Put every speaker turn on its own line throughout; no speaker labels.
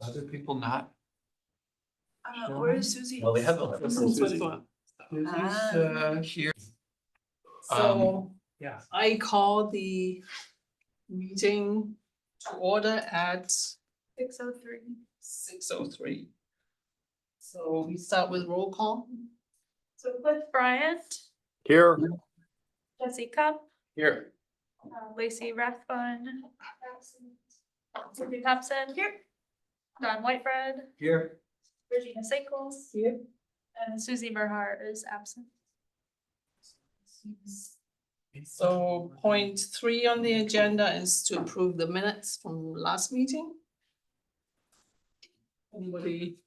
Other people not?
Where is Susie?
Well, we have a
Susie.
Susie.
Susie's here.
So
Yeah.
I call the meeting to order at
6:03.
6:03. So we start with roll call.
So Cliff Bryant,
Here.
Jesse Cup,
Here.
Lacey Rathbun, Cindy Thompson. Here. Don Whitebread,
Here.
Regina Sinkles.
Here.
And Susie Merhart is absent.
So point 3 on the agenda is to approve the minutes from last meeting. Anybody?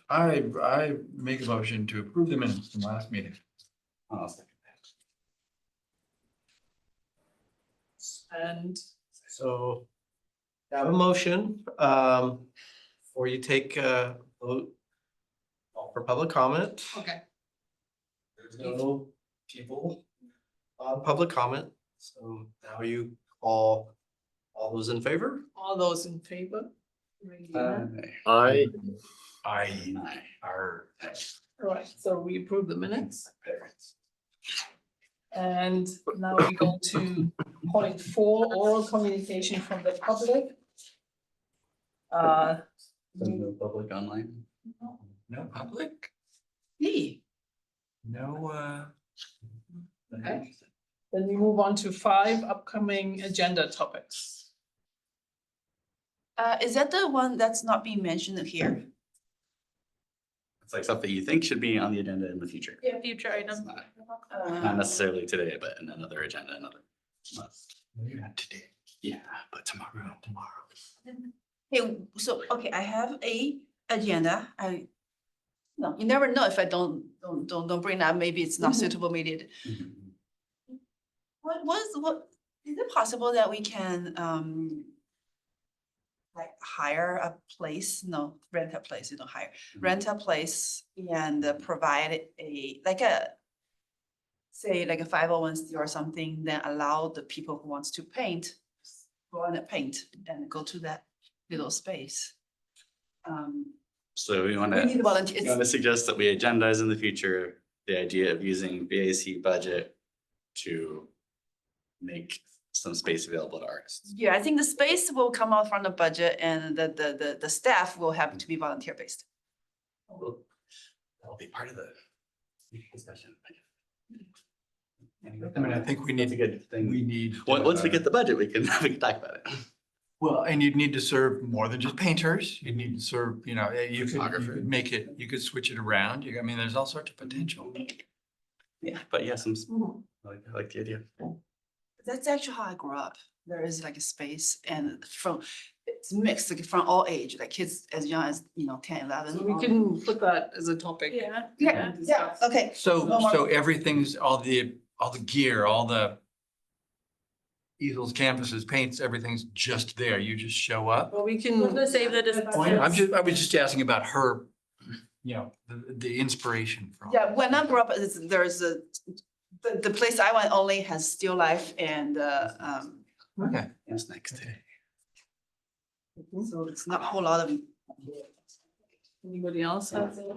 I make a motion to approve the minutes from last meeting.
I'll second that.
And
So I have a motion, or you take a vote for public comment.
okay,
There's no people on public comment, so now you call all those in favor?
all those in favor?
I.
Are.
All right, so we approve the minutes. And now we go to point 4, oral communication from the public.
No public online.
No public?
Me.
No,
Okay. Then we move on to 5 upcoming agenda topics.
Is that the one that's not being mentioned here?
It's like something you think should be on the agenda in the future.
Yeah, future
It's
item.
not necessarily today, but in another agenda, another month.
not today.
Yeah, but tomorrow.
Hey, so, okay, I have a agenda. No, you never know if I don't bring that, maybe it's not suitable, maybe it. What, is it possible that we can, like hire a place, no, rent a place, you don't hire, rent a place and provide say like a 501c or something, then allow the people who wants to paint, go on and paint and go to that little space.
So we
We
wanna,
need volunteers.
you wanna suggest that we agendize in the future the idea of using BAC budget to make some space available to artists.
Yeah, I think the space will come out from the budget and the staff will have to be volunteer based.
That'll be part of the discussion.
I mean, I think we
It's a
need,
good thing.
we need.
Once we get the budget, we can talk about it.
Well, and you'd need to serve more than just painters. You need to serve, you could
Photographer.
make it, you could switch it around. I mean, there's all sorts of potential.
Yeah, but yeah, I like the idea.
That's actually how I grew up. There is like a space and it's mixed, like from all age, like kids as young as, 10, 11.
So we can put that as a topic.
Yeah.
Yeah, okay.
So,
No more-
so everything's, all the gear, all the easels, canvases, paints, everything's just there. You just show up.
Well, we
We're
can.
gonna save the discussion.
I was just asking about her, the inspiration from.
Yeah, when I grew up, there's the place I went only has still life and,
Okay.
What's next?
so it's not a whole lot of.
Anybody else has a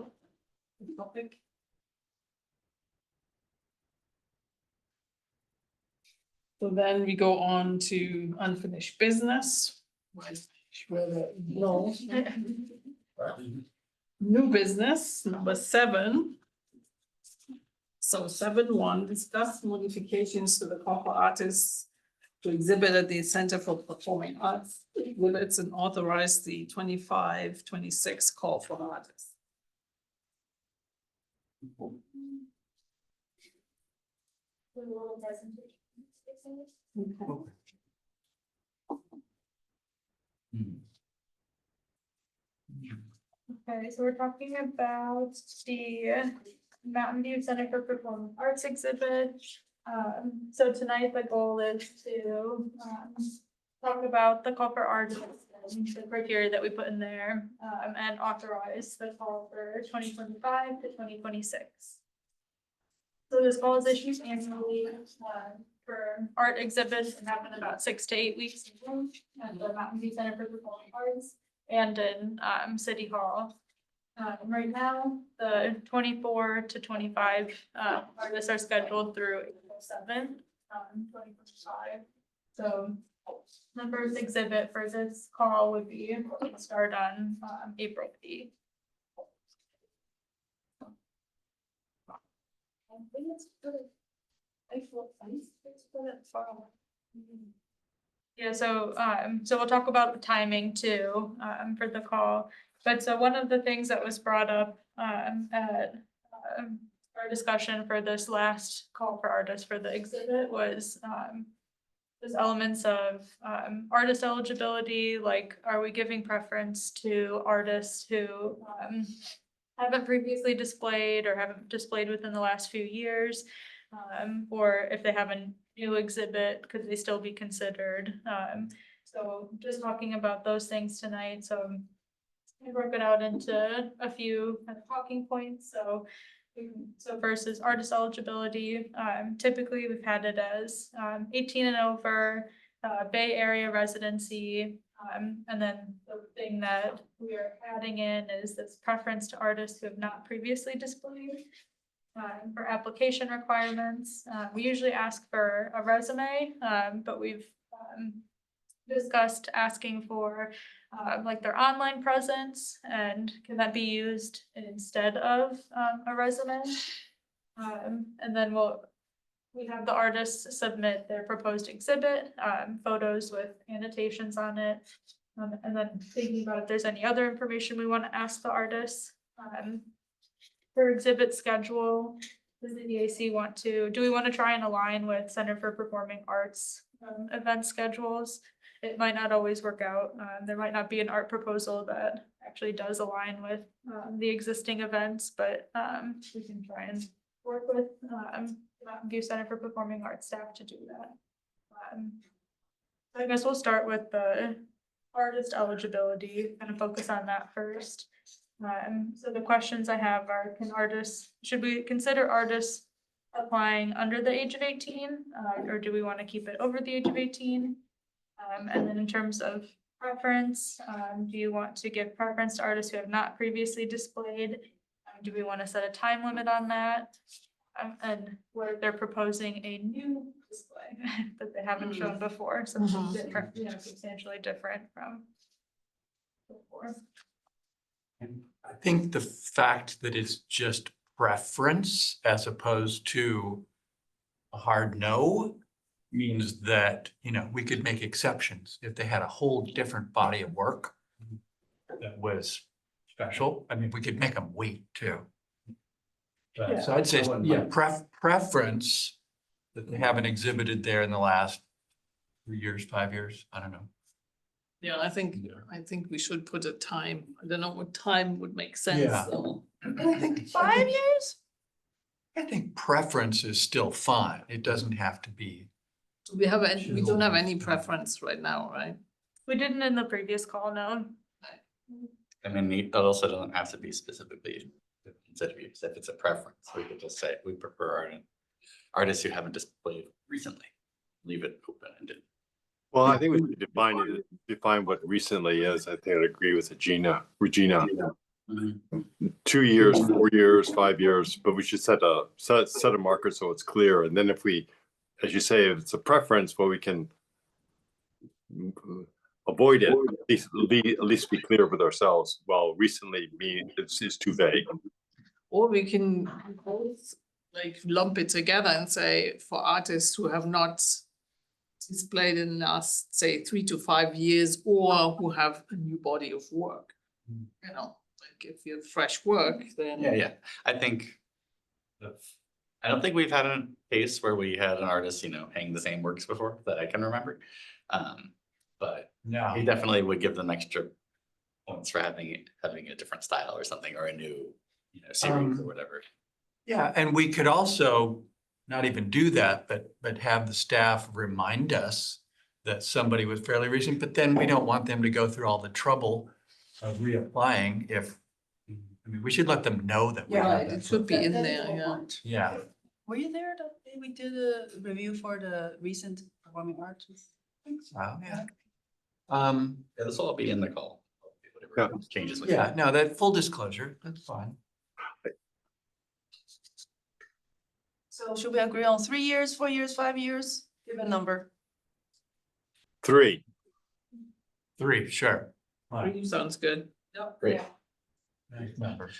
topic? So then we go on to unfinished business. No. New business, number 7. So 7.1, discuss modifications to the call for artists to exhibit at the Center for Performing Arts. Exhibits and authorize the 25-26 call for artists. Okay.
Okay, so we're talking about the Mountain View Center for Performing Arts exhibit. So tonight the goal is to talk about the call for artists and the criteria that we put in there, and authorize the call for 2025 to 2026. So this call is issued annually, for art exhibits and happen about 6 to 8 weeks in June at the Mountain View Center for Performing Arts and in City Hall. Right now, the 24 to 25 artists are scheduled through April 7th, 2025. So the first exhibit for this call would be start on April 8th. Yeah, so we'll talk about the timing too, for the call. But so one of the things that was brought up at our discussion for this last call for artists for the exhibit was there's elements of artist eligibility, like are we giving preference to artists who haven't previously displayed or haven't displayed within the last few years? Or if they have a new exhibit, could they still be considered? So just talking about those things tonight, so I broke it out into a few kind of talking points, so first is artist eligibility. Typically, we've had it as 18 and over, Bay Area residency. And then the thing that we are adding in is this preference to artists who have not previously displayed. For application requirements, we usually ask for a resume, but we've discussed asking for like their online presence, and can that be used instead of a resume? And then we have the artists submit their proposed exhibit, photos with annotations on it. And then thinking about if there's any other information we want to ask the artists. For exhibit schedule, does the DAC do we want to try and align with Center for Performing Arts event schedules? It might not always work out. There might not be an art proposal that actually does align with the existing events, but we can try and work with Mountain View Center for Performing Arts staff to do that. I guess we'll start with the artist eligibility, kind of focus on that first. So the questions I have are, should we consider artists applying under the age of 18? Or do we want to keep it over the age of 18? And then in terms of preference, do you want to give preference to artists who have not previously displayed? Do we want to set a time limit on that? And what if they're proposing a new display that they haven't shown before, something different, substantially different from before?
And I think the fact that it's just preference as opposed to a hard no means that, we could make exceptions if they had a whole different body of work that was special. I mean, we could make them wait too. So I'd say, preference that they haven't exhibited there in the last 3 years, 5 years. I don't know.
Yeah, I think we should put a time. I don't know what time would make sense,
Yeah.
though.
I think 5 years? I think preference is still fine. It doesn't have to be.
We don't have any preference right now, right?
We didn't in the previous call, no.
I mean, it also doesn't have to be specifically considered use. If it's a preference, we could just say we prefer artists who haven't displayed recently. Leave it open-ended.
Well, I think we should define what recently is. I think I'd agree with Regina. 2 years, 4 years, 5 years, but we should set a marker so it's clear. And then if we, as you say, if it's a preference, well, we can avoid it, at least be clear with ourselves. Well, recently is too vague.
Or we can both like lump it together and say for artists who have not displayed in the last, say, 3 to 5 years, or who have a new body of work. Like if you have fresh work, then.
Yeah. I don't think we've had a case where we had an artist, hang the same works before that I can remember. But
No.
he definitely would give them extra points for having a different style or something, or a new, series or whatever.
Yeah, and we could also not even do that, but have the staff remind us that somebody was fairly recent, but then we don't want them to go through all the trouble of reapplying we should let them know that. we have
It
that.
should be in there, yeah.
Yeah,
Were you there Did we do the review for the recent performing arts?
Wow, yeah.
Yeah, this will all be in the call. Whatever changes. we
Yeah,
make.
no, that full disclosure, that's fine.
So should we agree on 3 years, 4 years, 5 years? Give a number.
3.
3, sure. Fine.
Three sounds good.
Great.
Nice number.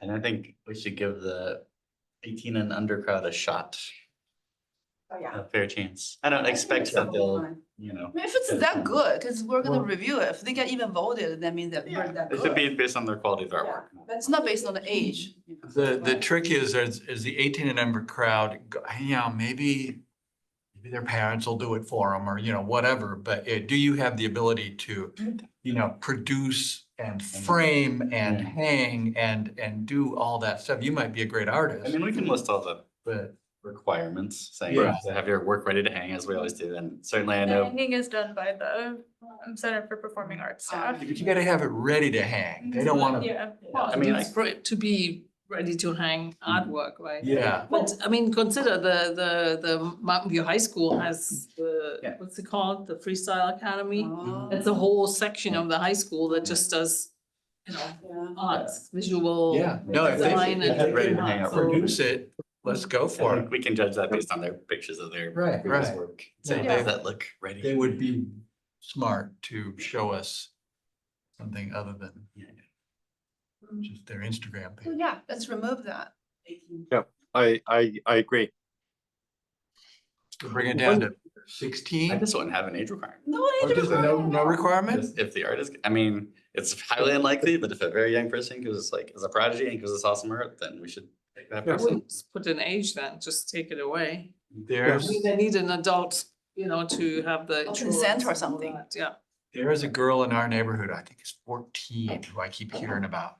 And I think we should give the 18 and under crowd a shot,
Oh, yeah.
a fair chance. I don't expect that they'll, you know.
I mean, if it's that good, because we're gonna
Well-
review it, if they get even voted, that means that we're that
It should be
good.
based on their quality of
Yeah,
artwork.
but it's not based on the age. you know.
The trick is the 18 and under crowd, maybe their parents will do it for them or, whatever, but do you have the ability to, produce and frame and
Yeah.
hang and do all that stuff? You might be a great
I
artist,
mean, we can list all the
but
requirements, saying
Yeah.
to have your work ready to hang, as we always do, and certainly I
The
know.
hanging is done by the Center for Performing Arts staff.
you gotta have it ready to hang. They don't wanna,
Yeah.
Well,
I mean,
it's for it to be ready to hang artwork, right?
yeah.
But I mean, consider the Mountain View High School has the,
Yeah.
what's it called, the Freestyle Academy?
Oh,
It's a whole section of the high school that just does,
yeah.
arts, visual.
Yeah, no, if they
design and
Have it ready to hang out.
so-
produce it, let's go
I
for
think
it.
we can judge that based on their pictures of their
Right,
previous
right.
work. Say,
Yeah.
does that look ready?
They would be smart to show us something other than
Yeah.
just their Instagram
So
page.
yeah, let's remove that.
I agree.
To bring it down to
I
16?
just wouldn't have an age requirement.
No
Or
age
just a no
requirement.
requirement?
Just if the artist, I mean, it's highly unlikely, but if a very young person goes like, is a prodigy and gives us awesome art, then we should take that
I
person.
wouldn't put an age then, just take it away. I
There's,
mean, they need an adult, to have the.
Or consent or
insurance and all
something.
that, Yeah.
there is a girl in our neighborhood, I think is 14, who I keep hearing about.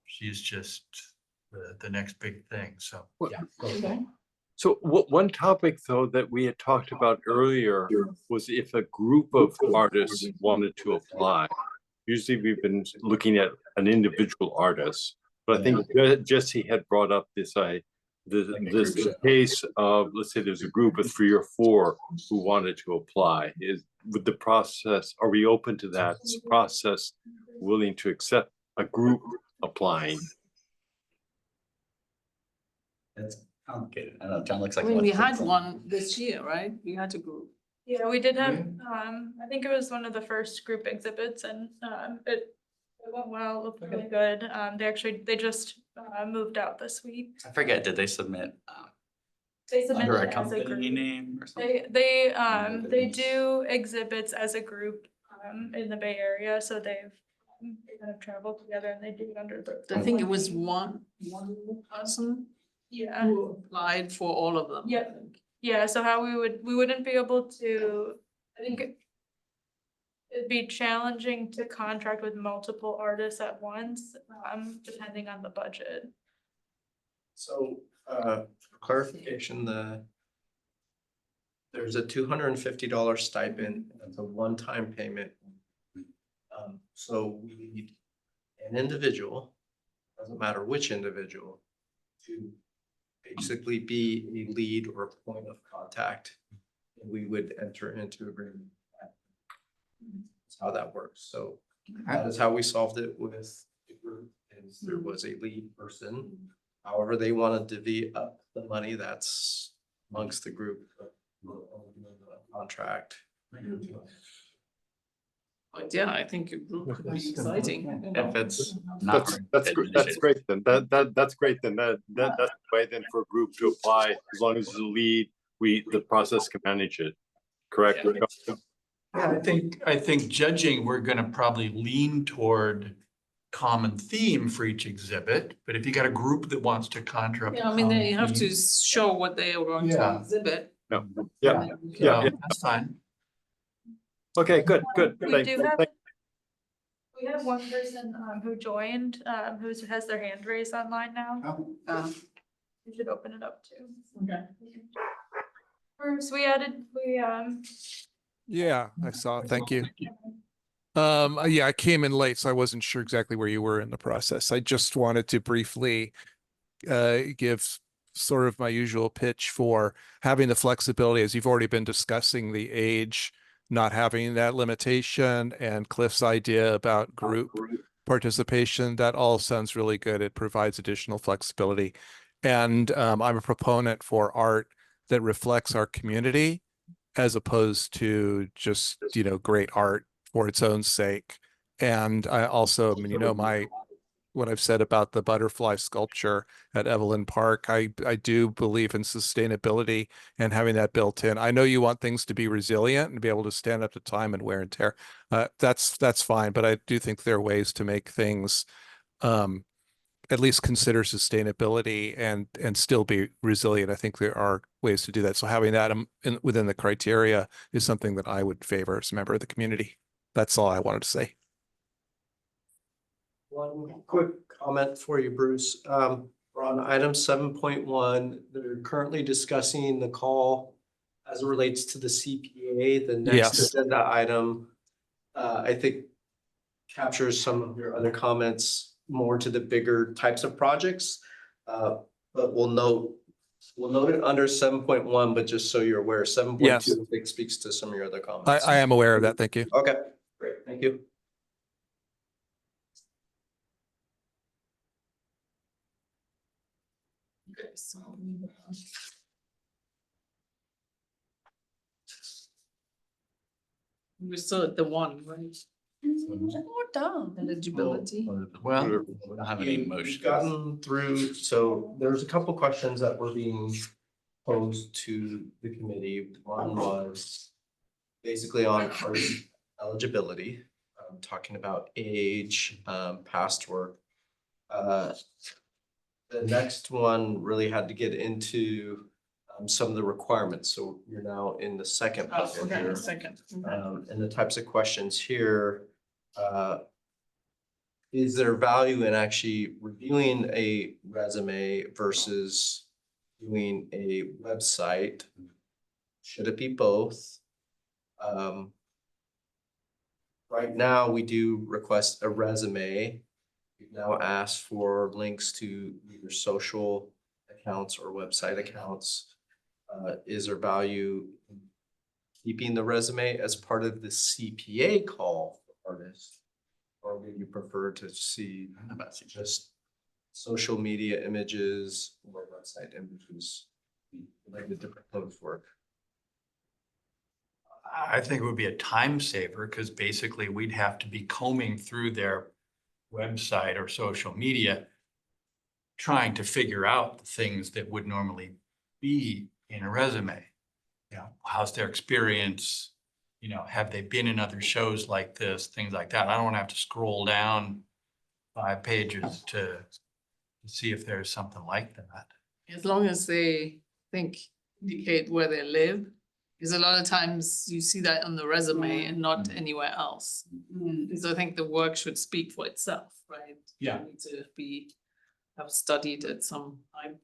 She's just the next big thing, so.
Well,
yeah, go for it.
So one topic though that we had talked about earlier was if a group of artists wanted to apply. Usually we've been looking at an individual artist, but I think Jesse had brought up this this case of, let's say there's a group of 3 or 4 who wanted to apply. With the process, are we open to that process, willing to accept a group applying?
It's complicated. I know, John looks
I
like.
mean,
he
we
wants to
had
say
one this year, right? We had a group.
Yeah, we did have, I think it was one of the first group exhibits and, it went well, looked really good. They just, moved out this week.
something. I forget, did they submit
They
under a
submitted as a
company
group.
name or something?
They do exhibits as a group, in the Bay Area, so they kind of travel together and they do it under the.
I think it was one person
Yeah.
who applied for all of them. I
Yeah.
think.
Yeah, so how we wouldn't be able to, I think it'd be challenging to contract with multiple artists at once, depending on the budget.
So, for clarification, there's a $250 stipend, it's a one-time payment. So we need an individual, doesn't matter which individual, to basically be a lead or a point of contact. And we would enter into agreement. That's how that works. So that is how we solved it with the group, is there was a lead person. However, they want to divvy up the money that's amongst the group. Contract.
But yeah, I think a group could be exciting.
If it's not.
That's great then. That's great then. That's the way then for a group to apply, as long as the lead, the process can manage it. Correct?
Yeah.
Yeah, I think judging, we're gonna probably lean toward common theme for each exhibit, but if you got a group that wants to conjure up.
Yeah, I
a
mean, they
common
have to
theme,
show what they are going to
Yeah.
exhibit.
Yeah,
so
yeah.
That's fine.
Okay, good.
We do have, we have one person, who joined, who has their hand raised online now. You should open it up too.
Okay.
Bruce,
Yeah, I saw. it. Thank you. Yeah, I came in late, so I wasn't sure exactly where you were in the process. I just wanted to briefly give sort of my usual pitch for having the flexibility, as you've already been discussing the age, not having that limitation, and Cliff's idea about group participation. That all sounds really good. It provides additional flexibility. And I'm a proponent for art that reflects our community as opposed to just, great art for its own sake. And I also, I mean, what I've said about the butterfly sculpture at Evelyn Park, I do believe in sustainability and having that built in. I know you want things to be resilient and be able to stand up to time and wear and tear. That's fine, but I do think there are ways to make things at least consider sustainability and still be resilient. I think there are ways to do that. So having that within the criteria is something that I would favor as a member of the community. That's all I wanted to say.
One quick comment for you, Bruce. We're on item 7.1. They're currently discussing the call as it relates to the CPA. The next
Yes.
agenda item, I think captures some of your other comments more to the bigger types of projects. But we'll note it under 7.1, but just so you're aware, 7.2
Yes.
I think speaks to some of your other comments.
I am aware of that. Thank you.
Okay, great. Thank you.
Okay, so we're still at the one, right?
We're done.
Eligibility.
Well,
We don't have any
We've
motions.
gotten through, so there's a couple questions that were being posed to the committee. One was basically on artist eligibility, talking about age, past work. The next one really had to get into some of the requirements. So you're now in the second
Oh,
bucket
okay,
here.
second.
And the types of questions here, is there value in actually reviewing a resume versus doing a website? Should it be both? Right now, we do request a resume. We've now asked for links to either social accounts or website accounts. Is there value in keeping the resume as part of the CPA call for artists? Or would you prefer to see just social media images or website images? Like the different modes work.
I think it would be a time saver because basically we'd have to be combing through their website or social media, trying to figure out the things that would normally be in a resume. How's their experience? Have they been in other shows like this? Things like that. I don't want to have to scroll down 5 pages to see if there's something like that.
As long as they indicate where they live, because a lot of times you see that on the resume and not anywhere else. Because I think the work should speak for itself, right?
Yeah.
You need to have studied at some time.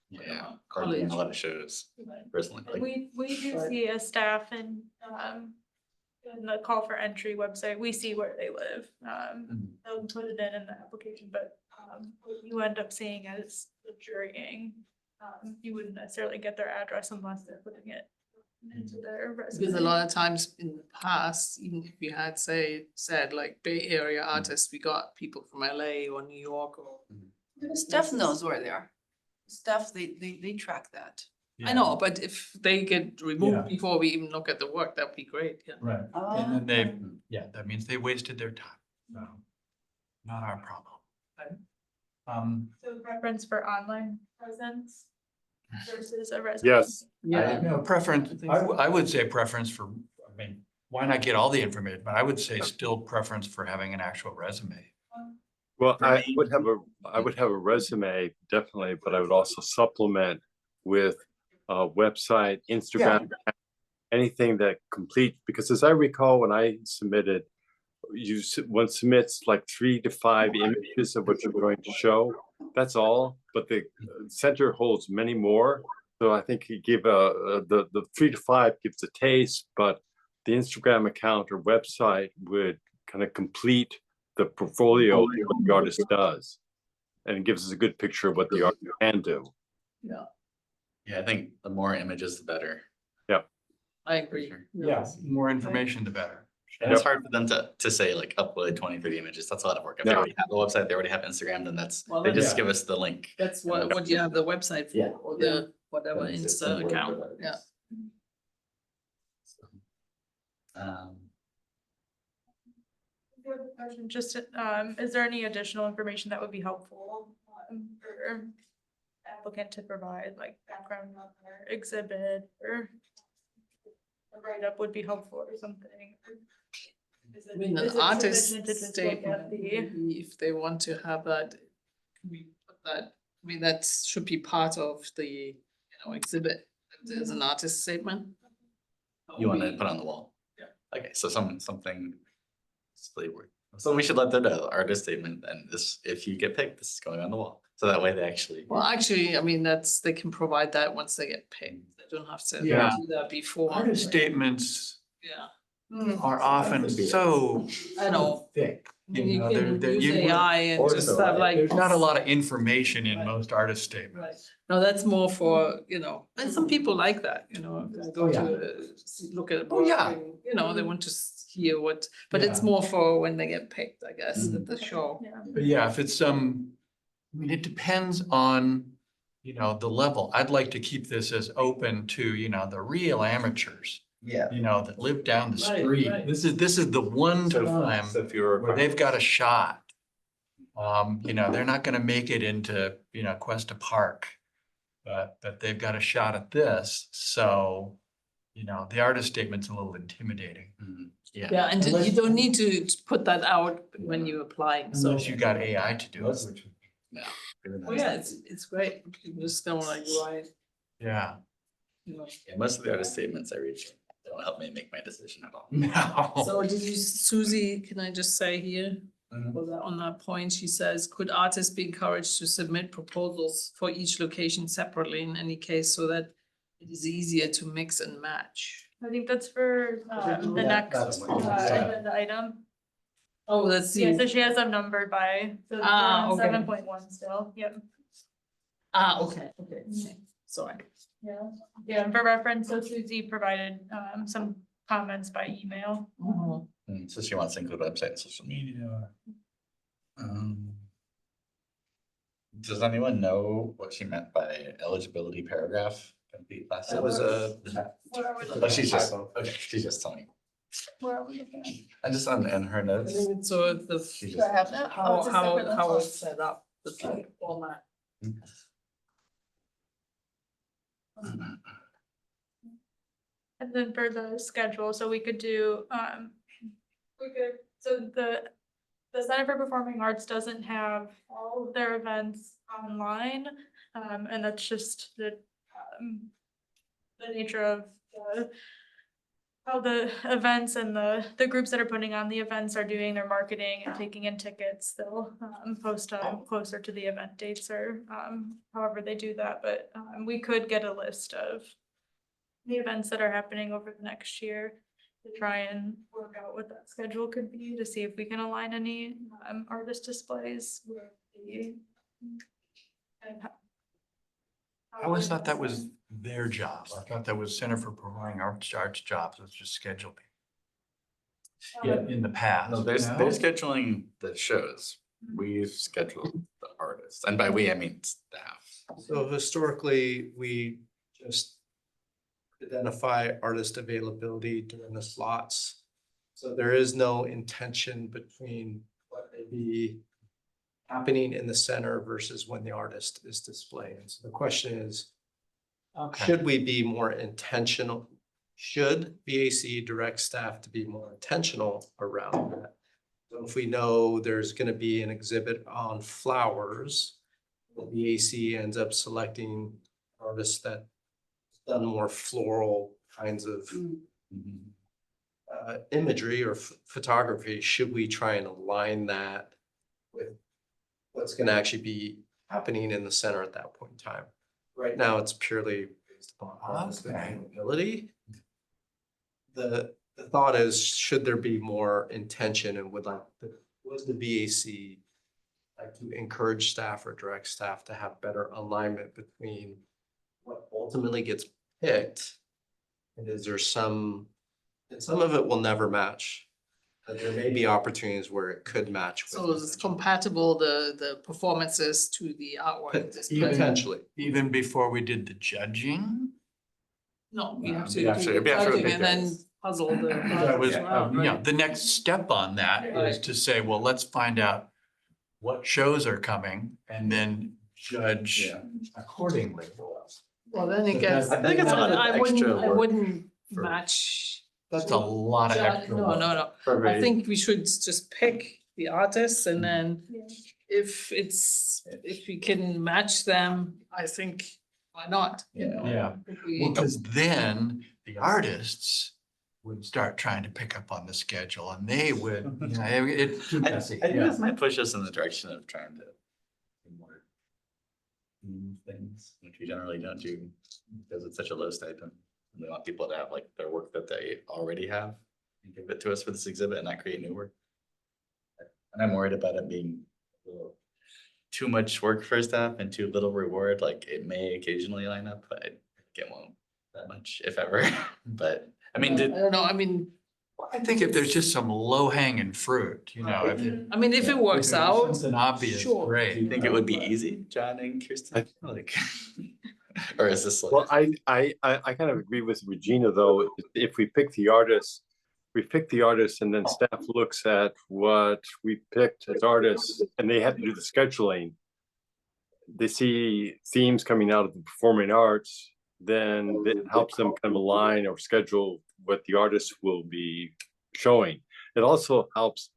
Yeah, Carly, a lot of shows personally. Like,
We do see a staff in the call for entry website, we see where they live. They'll put it in the application, but what you end up seeing as the jurying, you wouldn't necessarily get their address unless they're putting it into their resume.
Because a lot of times in the past, even if you had said like Bay Area artists, we got people from LA or New York or.
The staff knows where they are. Staff, they track that.
I know, but if they get
Yeah.
removed before we even look at the work, that'd be great, yeah.
Right. And then that means they wasted their time. So not our problem.
So preference for online presence versus a resume.
Yes.
Preference,
I think so.
I would say preference for, why not get all the information? But I would say still preference for having an actual resume.
Well, I would have a resume, definitely, but I would also supplement with a website, Instagram, anything that complete, because as I recall, when I submitted, one submits like 3 to 5 images of what you're going to show. That's all, but the center holds many more. So I think you give the 3 to 5 gives a taste, but the Instagram account or website would kind of complete the portfolio of what the artist does. And it gives us a good picture of what the artist can do.
Yeah, I think the more images, the better.
I agree.
Sure.
Yeah, more information, the better.
And it's hard for them to say like upload 20, 30 images. That's a lot of work. If they
Yeah.
already have a website, they already have Instagram, then
Well,
they just
yeah.
give us the link.
That's
And then-
what you have the website for,
Yeah.
or the whatever
Then it's just
Insta
some work
account,
for that.
yeah.
Um,
Question, just, is there any additional information that would be helpful, for applicant to provide, like background on their exhibit, or a write-up would be helpful or something? Is
I mean,
is
an
it
artist
sufficient to just look
statement,
at the-
maybe if they want to have that, can we put that, I mean, that should be part of the, exhibit. There's an artist statement.
You want to put on the wall?
Yeah.
Okay, so something. Display work. So we should let them know the artist statement and this, if you get picked, this is going on the wall. So that way they actually.
Well, actually, I mean, they can provide that once they get paid. They don't have to
Yeah.
do that before.
Artist statements
Yeah,
are often so
I know.
thick.
You
know,
can use
you-
AI and
Or
just
so,
have like.
There's not a lot of information in
Right.
most artist
Right,
statements.
no, that's more for, and some people like that, if they go
Oh,
to look at.
Oh, yeah.
work and, they want to hear but it's
Yeah.
more for when they get picked, I guess, at the show.
Yeah.
But yeah, if it's I mean, it depends on, the level. I'd like to keep this as open to, the real amateurs,
Yeah.
that live down the
Right,
street.
right.
This is the one time
So if you were.
where they've got a shot. They're not gonna make it into, Cuesta Park. But they've got a shot at this, so, the artist statement's a little intimidating.
Yeah.
Yeah, and
Unless-
you don't need to put that out when you're applying, so.
Unless you got AI to do it, which,
Oh, yeah, it's great, you just don't like UI,
yeah.
Yeah, most of the artist statements I read don't help me make my decision at all.
No.
So did you, Susie, can I just say here?
Mhm.
For that, on that point, she says, could artists be encouraged to submit proposals for each location separately in any case so that it is easier to mix and match?
I think that's for, the next, agenda item.
Oh, that's
Yeah, so
the,
she has them numbered by, so
okay.
7.1 still, yep,
okay, sorry.
yeah. Yeah, and for reference, so Susie provided, some comments by email.
Mhm.
So she wants to include website and social media. Does anyone know what she meant by eligibility paragraph? Complete last
That was
sentence?
Where are we
Oh,
looking?
she's just, okay, she's just telling me.
Where are we looking at?
I just on in her
I
notes.
think it's so the,
She
Do I
just,
have that? Oh, it's a separate one.
how it's set up, the format.
And then for the schedule, so we could do, so the Center for Performing Arts doesn't have all of their events online. And that's just the nature of how the events and the groups that are putting on the events are doing their marketing and taking in tickets. They'll post them closer to the event dates or however they do that, but we could get a list of the events that are happening over the next year to try and work out what that schedule could be to see if we can align any artist displays with the. and how-
I always thought that was their job. I thought that was Center for Performing Arts jobs, was just scheduled.
Yeah.
In the past.
no, they're scheduling the shows. We've scheduled the artists, and by we, I mean staff.
So historically, we just identify artist availability during the slots. So there is no intention between what may be happening in the center versus when the artist is displaying. So the question is,
Okay.
should we be more intentional? Should BAC direct staff to be more intentional around that? So if we know there's gonna be an exhibit on flowers, the BAC ends up selecting artists that done more floral kinds of imagery or photography. Should we try and align that with what's gonna actually be happening in the center at that point in time? Right now, it's purely based upon artist
Okay.
availability. The thought is, should there be more intention and would the BAC like to encourage staff or direct staff to have better alignment between what ultimately gets picked. And is there and some of it will never match. But there may be opportunities where it could match. with
So it's compatible, the performances to the artwork. display.
Potentially.
Even before we did the judging?
No, we have to
We have
do
to-
the
we have to
judging
pick
and then
those.
puzzle the.
That was,
around,
you know,
right?
the next step on that is
Right.
to say, well, let's find out what shows are coming and then judge
Yeah.
accordingly.
Well, then it gets.
I think it's a lot of
I wouldn't-
extra
I
work
wouldn't
for-
match.
That's a lot of extra
No,
work.
no.
For
I
me,
think we should just pick the artists and then
Yeah.
if we can match them, I think, why not? You know?
Yeah.
If we-
Because then the artists would start trying to pick up on the schedule and they would, you know, it's too
I
messy.
think
Yeah.
this might push us in the direction of trying to do more things, which we generally don't do because it's such a low stipend. We want people to have like their work that they already have and give it to us for this exhibit and not create new work. And I'm worried about it being a little too much work for staff and too little reward. Like it may occasionally line up, but it won't that much, if ever. But I mean,
I
did,
don't know, I mean,
I think if there's just some low hanging fruit, you know,
if it works out,
something obvious,
sure.
do
great.
you think it would be easy, John and Kirsten? Like, or is this like?
Well, I kind of agree with Regina, though. If we pick the artists, and then staff looks at what we picked as artists and they have to do the scheduling. They see themes coming out of the performing arts, then it helps them kind of align or schedule what the artists will be showing. It also helps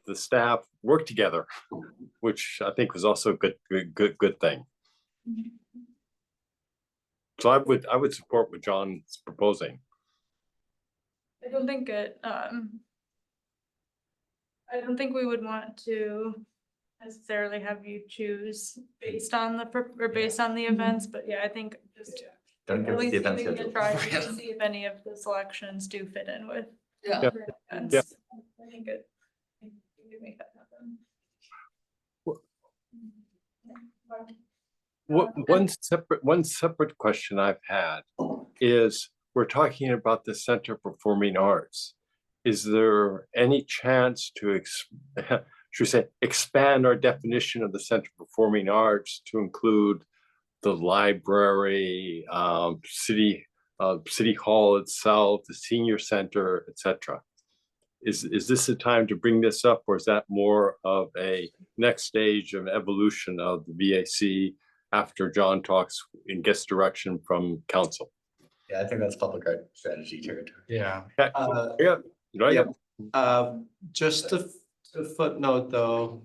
the staff work together, which I think was also a good thing. So I would support what John's proposing.
I don't think I don't think we would want to necessarily have you choose based on based on the events, but yeah, I think just
Don't give
at
us
least
the event
giving it a
schedule.
try to see if any of the selections do fit in with.
Yeah.
other events. I think we could make that happen.
One separate question I've had is, we're talking about the Center for Performing Arts. Is there any chance to should we say, expand our definition of the Center for Performing Arts to include the library, city hall itself, the senior center, etc.? Is this the time to bring this up, or is that more of a next stage of evolution of the VAC after John talks and gets direction from council?
Yeah, I think that's public art strategy territory.
Yeah.
Just a footnote though,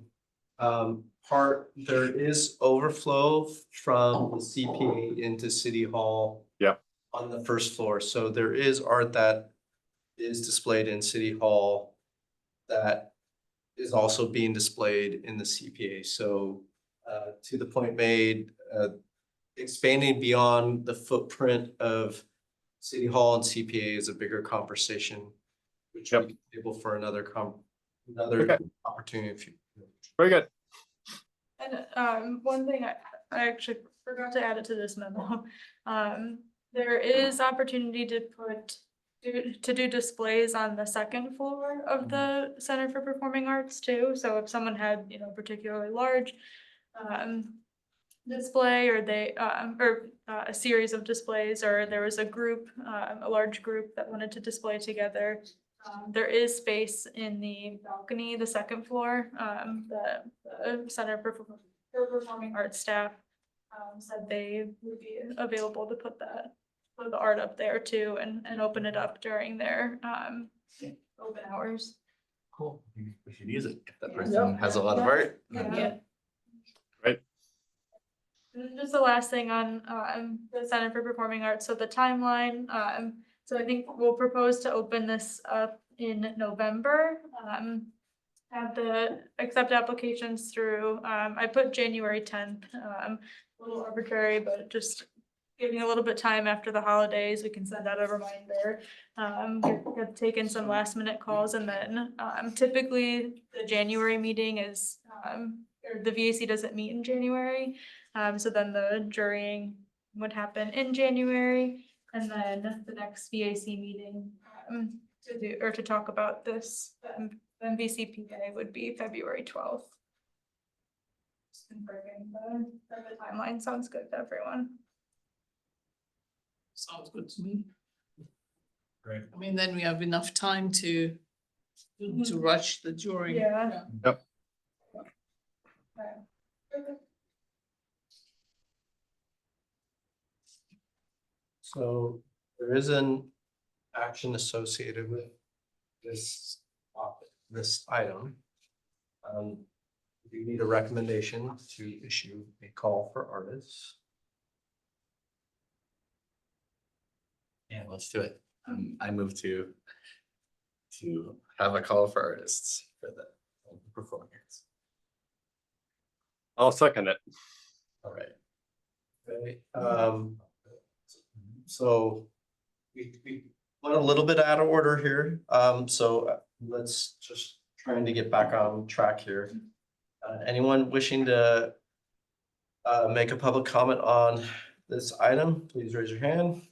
there is overflow from the CPA into City Hall.
Yeah.
On the first floor, so there is art that is displayed in City Hall that is also being displayed in the CPA. So to the point made, expanding beyond the footprint of City Hall and CPA is a bigger conversation, which we can table for another
Okay.
opportunity. If you.
Very good.
And one thing I actually forgot to add it to this memo. There is opportunity to do displays on the second floor of the Center for Performing Arts too. So if someone had, you know, particularly large display, or a series of displays, or there was a group, a large group that wanted to display together. There is space in the balcony, the second floor. The Center for Performing Arts staff said they would be available to put the art up there too, and open it up during their open hours.
Cool. We should use it if that person has a lot of art.
Yeah.
Right.
And then just the last thing on the Center for Performing Arts, so the timeline, so I think we'll propose to open this up in November. Accept applications through, I put January 10th, a little arbitrary, but just giving a little bit time after the holidays, we can send out a reminder. We've taken some last minute calls, and then typically the January meeting is or the VAC doesn't meet in January. So then the jurying would happen in January, and then the next VAC meeting to do, or to talk about this, MVCPA would be February 12th. Just confirming the timeline sounds good to everyone.
Sounds good to me.
Great.
I mean, then we have enough time to rush the jury.
Yeah.
Yep.
So there is an action associated with this item. We need a recommendation to issue a call for artists.
Yeah, let's do it. I move to have a call for artists for the performance.
I'll second it.
All right.
Okay, so we went a little bit out of order here, so let's just trying to get back on track here. Anyone wishing to make a public comment on this item, please raise your hand.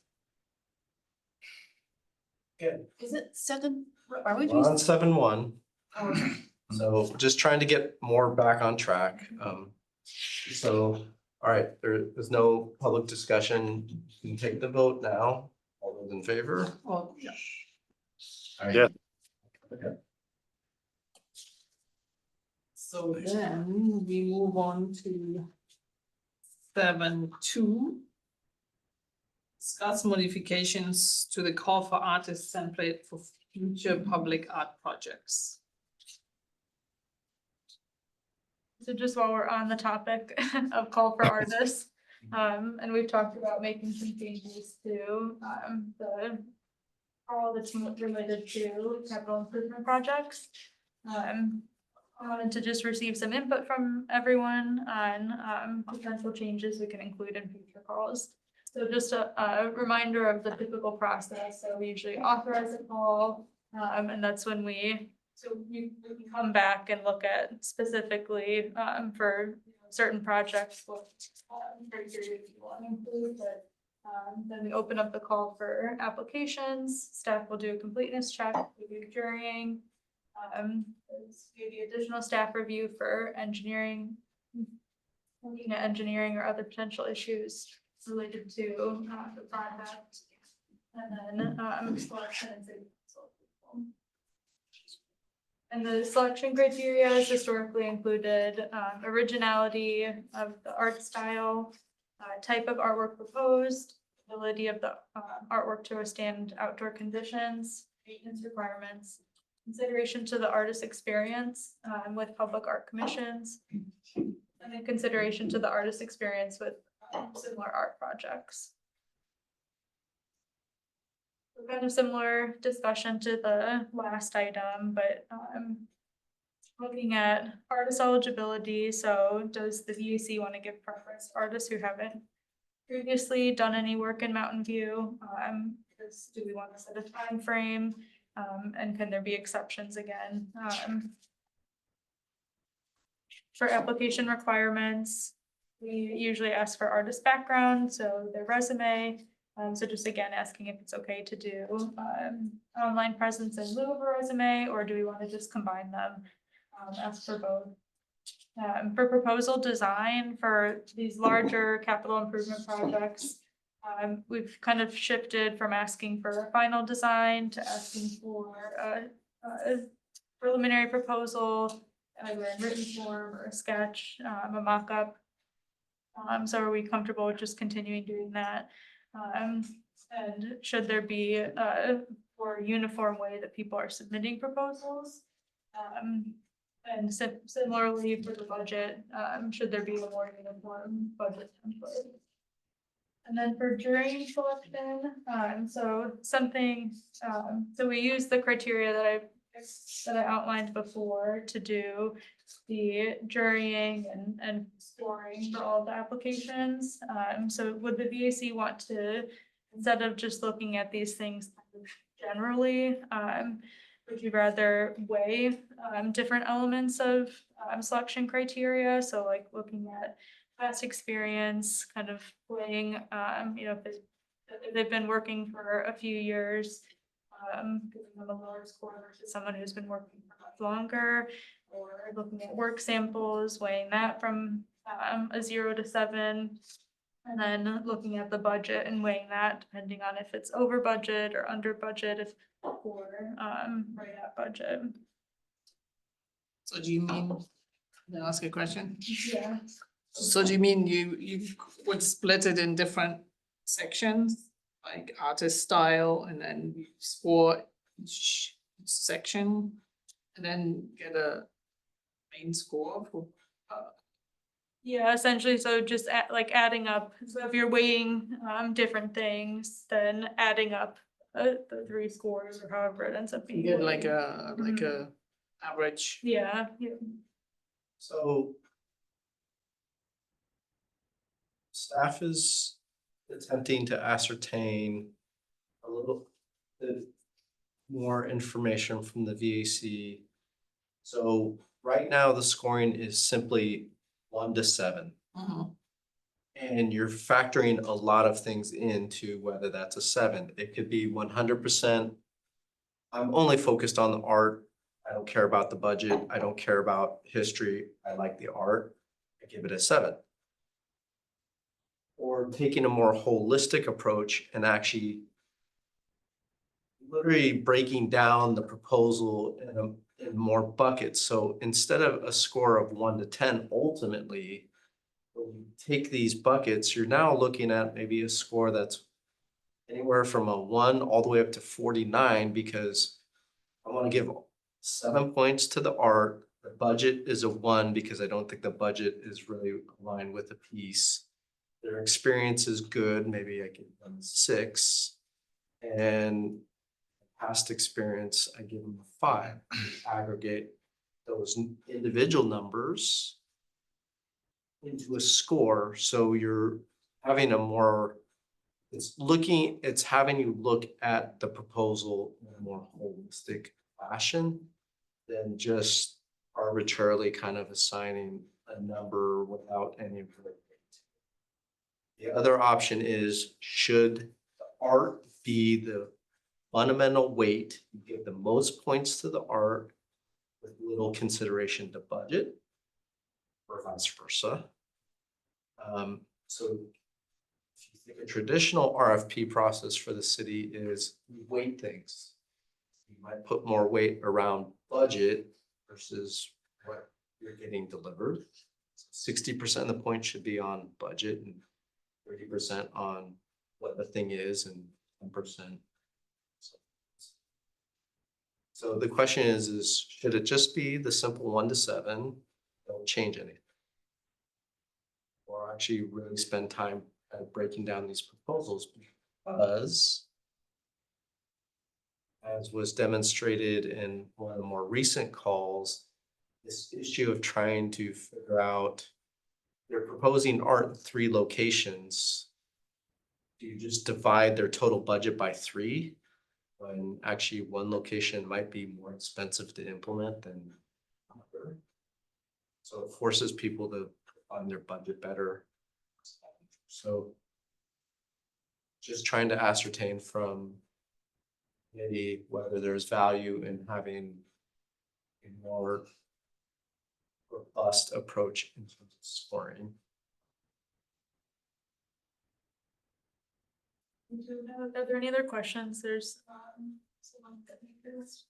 Okay,
Is it 7? Are we
we're on
doing?
7-1,
Oh,
so just trying to get more back on track. So, all right, there's no public discussion. You can take the vote now. All those in favor?
Well, yeah.
All right.
Yeah.
Okay.
So then we move on to 7.2. Discuss modifications to the call for artists template for future public art projects.
So just while we're on the topic of call for artists, and we've talked about making some changes to, all that's related to capital improvement projects. I wanted to just receive some input from everyone on, potential changes we can include in future calls. So just a reminder of the typical process. So we usually authorize a call, and that's when we can come back and look at specifically, for certain projects, what criteria we want to include, but then we open up the call for applications. Staff will do a completeness check, we do jurying. There's maybe additional staff review for engineering, looking at engineering or other potential issues related to the project. And then selection and city council approval. And the selection criteria is historically included originality of the art style, type of artwork proposed, ability of the artwork to withstand outdoor conditions, maintenance requirements, consideration to the artist experience with public art commissions, and then consideration to the artist experience with similar art projects. Kind of similar discussion to the last item, but looking at artist eligibility. So does the VAC want to give preference to artists who haven't previously done any work in Mountain View? Do we want to set a time frame? And can there be exceptions again? For application requirements, we usually ask for artist background, so their resume. So just again, asking if it's okay to do online presence in lieu of a resume, or do we want to just combine them? Ask for both. For proposal design for these larger capital improvement projects, we've kind of shifted from asking for a final design to asking for a preliminary proposal, either in written form or a sketch, a mock-up. So are we comfortable with just continuing doing that? And should there be a more uniform way that people are submitting proposals? And similarly for the budget, should there be a more uniform budget template? And then for jury selection, so something, so we use the criteria that I outlined before to do the jurying and scoring for all the applications. So would the VAC want to, instead of just looking at these things generally, would you rather weigh different elements of selection criteria? So like looking at past experience, kind of weighing, if they've been working for a few years, giving them a lower score versus someone who's been working for much longer, or looking at work samples, weighing that from a 0 to 7. And then looking at the budget and weighing that depending on if it's over budget or under budget, if or right at budget.
So do you mean, can I ask a question?
Yeah.
So do you mean you would split it in different sections, like artist style, and then you score each section, and then get a main score for,
Yeah, essentially, so just adding up, so if you're weighing different things, then adding up the 3 scores or however it ends up
you
being.
get like
weighted.
a average.
Yeah, yeah.
So staff is attempting to ascertain a little bit more information from the VAC. So right now, the scoring is simply 1 to 7.
Mhm.
And you're factoring a lot of things into whether that's a 7. It could be 100%. I'm only focused on the art. I don't care about the budget. I don't care about history. I like the art. I give it a 7. Or taking a more holistic approach and actually literally breaking down the proposal in more buckets. So instead of a score of 1 to 10, ultimately, when you take these buckets, you're now looking at maybe a score that's anywhere from a 1 all the way up to 49, because I want to give 7 points to the art. The budget is a 1 because I don't think the budget is really aligned with the piece. Their experience is good, maybe I give them a 6. And past experience, I give them a 5. Aggregate those individual numbers into a score, so you're having a more, it's having you look at the proposal in a more holistic fashion than just arbitrarily kind of assigning a number without any of the. The other option is, should the art be the fundamental weight? You give the most points to the art with little consideration to budget, or vice versa. So if you think a traditional RFP process for the city is you weight things. You might put more weight around budget versus what you're getting delivered. 60% of the points should be on budget and 30% on what the thing is, and 10%. So the question is should it just be the simple 1 to 7? Don't change anything. Or actually really spend time breaking down these proposals, because as was demonstrated in one of the more recent calls, this issue of trying to figure out, they're proposing art in 3 locations. Do you just divide their total budget by 3? When actually one location might be more expensive to implement than another. So it forces people to find their budget better. So just trying to ascertain from maybe whether there's value in having a more robust approach in terms of scoring.
Are there any other questions? There's someone that makes.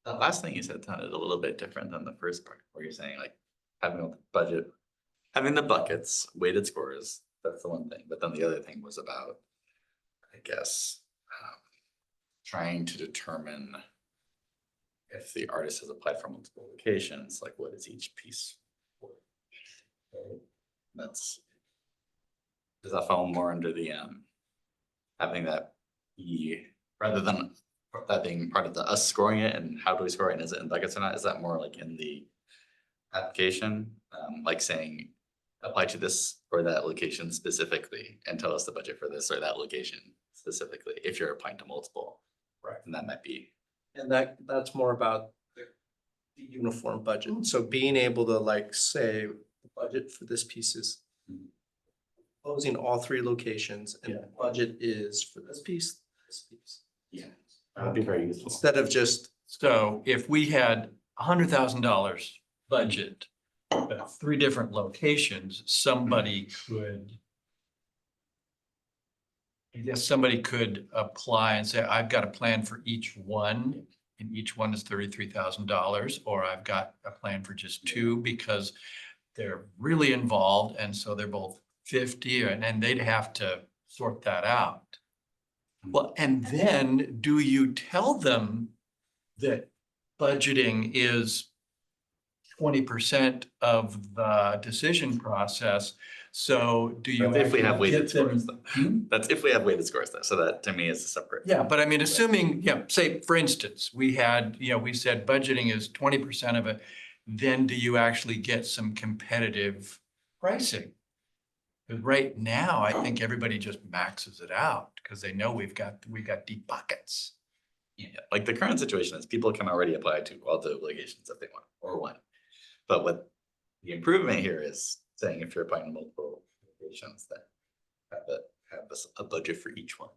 The last thing you said sounded a little bit different than the first part, where you're saying like having a budget, having the buckets, weighted scores, that's the one thing. But then the other thing was about, I guess, trying to determine if the artist has applied for multiple locations, like what is each piece for? Does that fall more under the having that be, rather than that being part of the us scoring it, and how do we score it, and is it in buckets or not? Is that more like in the application, like saying apply to this or that location specifically and tell us the budget for this or that location specifically if you're applying to multiple? Right. And that might be
And that's more about the uniform budget. So being able to like say, the budget for this piece is closing all 3 locations and the budget is for this piece.
Yeah. That would be very useful.
Instead of just,
So if we had $100,000 budget, 3 different locations, somebody could. I guess somebody could apply and say, I've got a plan for each one, and each one is $33,000, or I've got a plan for just 2 because they're really involved, and so they're both 50, and they'd have to sort that out. Well, and then do you tell them that budgeting is 20% of the decision process? So do you?
That's if we have
actually
weighted
get them-
scores though. That's if we have weighted scores though, so that to me is a separate.
Yeah, but I mean, assuming, say, for instance, we had, we said budgeting is 20% of it, then do you actually get some competitive pricing? Because right now, I think everybody just maxes it out because they know we've got deep pockets.
Yeah, like the current situation is people can already apply to all the obligations if they want, or one. But what the improvement here is saying if you're applying to multiple obligations that have a budget for each one.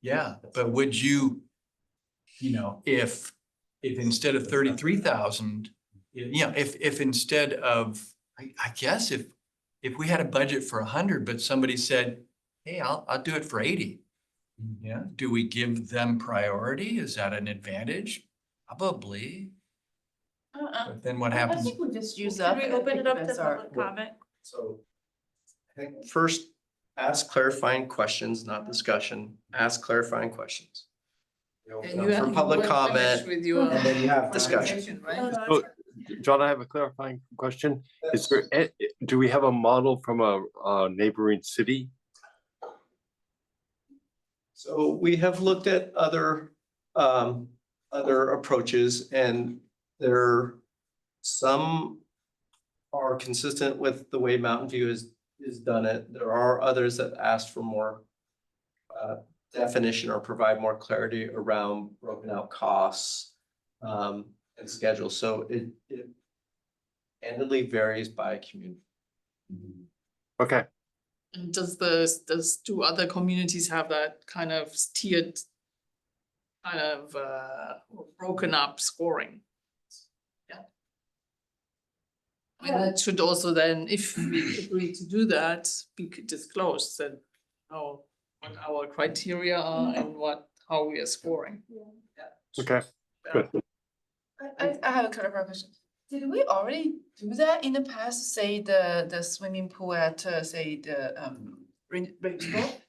Yeah, but would you, if instead of 33,000, if instead of, I guess if we had a budget for 100, but somebody said, hey, I'll do it for 80. Yeah, do we give them priority? Is that an advantage? Probably. But then what
I
happens?
think we just use
Should
up.
we
and
open
pick
it
the
up to
best art.
public comment?
so. I think first, ask clarifying questions, not discussion. Ask clarifying questions.
And you have
For public
to finish
comment,
with your
and then you have discussion.
presentation, right?
So, John, I have a clarifying question. Is there, do we have a model from a neighboring city?
So we have looked at other approaches and some are consistent with the way Mountain View is done it. There are others that ask for more definition or provide more clarity around broken out costs and schedule. So it candidly varies by community.
Okay,
And do other communities have that kind of tiered, broken up scoring? Yeah. I mean, that should also then, if we agree to do that, we could disclose that, what our criteria are and how we are scoring.
okay, good.
I have a clarifying question. Did we already do that in the past, say the swimming pool at, say the Ridgeville?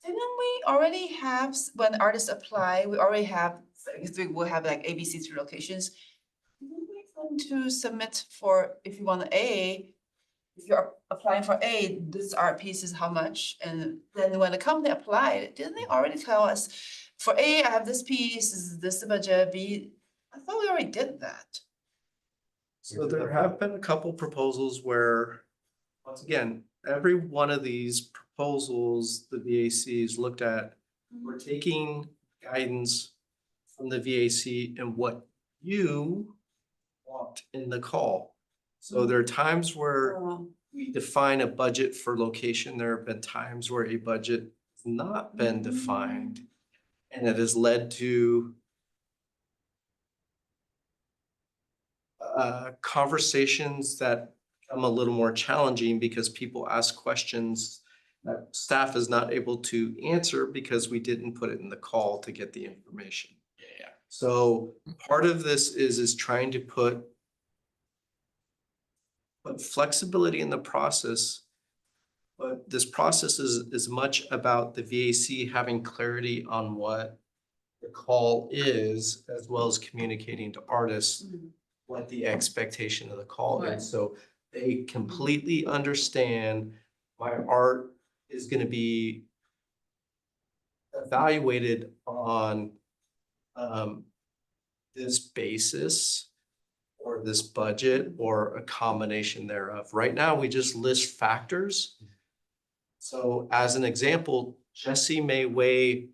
Didn't we already have, when artists apply, we already have, if we will have like ABC 3 locations. Didn't we want to submit for, if you want A, if you're applying for A, this art piece is how much? And then when the company applied, didn't they already tell us, for A, I have this piece, is this the budget, B? I thought we already did that.
So there have been a couple proposals where, once again, every one of these proposals the VACs looked at, we're taking guidance from the VAC and what you want in the call. So there are times where we define a budget for location. There have been times where a budget has not been defined. And it has led to conversations that become a little more challenging because people ask questions that staff is not able to answer because we didn't put it in the call to get the information.
Yeah.
So part of this is trying to put flexibility in the process. But this process is as much about the VAC having clarity on what the call is, as well as communicating to artists what the expectation of the call
Right.
is. So they completely understand my art is gonna be evaluated on this basis or this budget or a combination thereof. Right now, we just list factors. So as an example, Jesse may weigh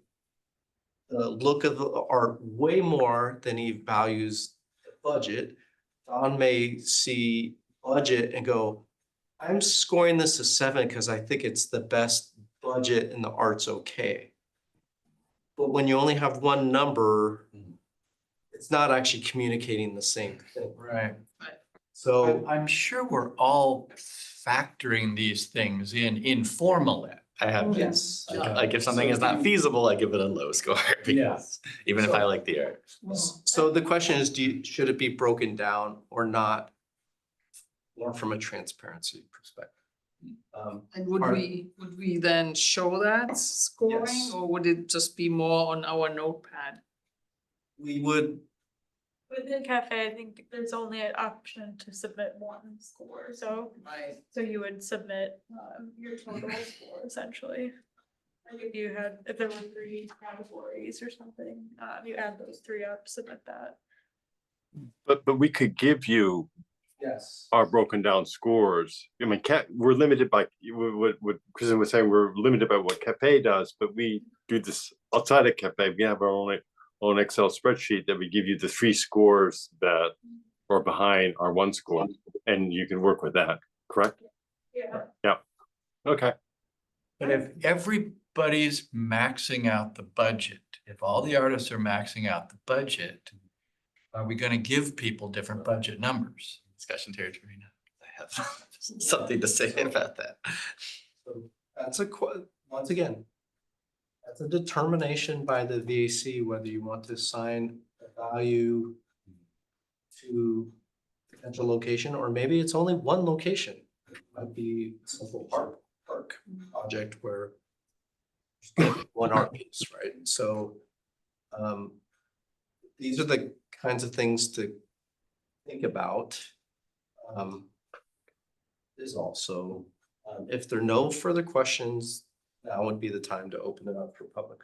the look of the art way more than he values the budget. Don may see budget and go, I'm scoring this a 7 because I think it's the best budget and the art's okay. But when you only have one number, it's not actually communicating the same thing.
Right.
So
I'm sure we're all factoring these things in informally.
I have,
yes.
like if something is not feasible, I give it a low score because even if I like the art.
So the question is, should it be broken down or not? More from a transparency perspective.
And would
Are-
we then show that scoring,
Yes.
or would it just be more on our notepad?
We would,
Within cafe, I think there's only an option to submit one score, so.
Right.
So you would submit your total score essentially. Like if there were 3 categories or something, you add those 3 up, submit that.
But we could give you
yes.
our broken down scores. I mean, we're limited by what Kristen was saying, we're limited by what Cafe does, but we do this outside of Cafe. We have our own Excel spreadsheet that we give you the 3 scores that are behind our 1 score, and you can work with that, correct?
Yeah.
Okay.
But if everybody's maxing out the budget, if all the artists are maxing out the budget, are we gonna give people different budget numbers?
Discussion territory now. I have something to say about that.
So that's once again, that's a determination by the VAC whether you want to assign a value to potential location, or maybe it's only one location. It might be a simple park project where one art piece, right? So these are the kinds of things to think about. Is also, if there are no further questions, now would be the time to open it up for public.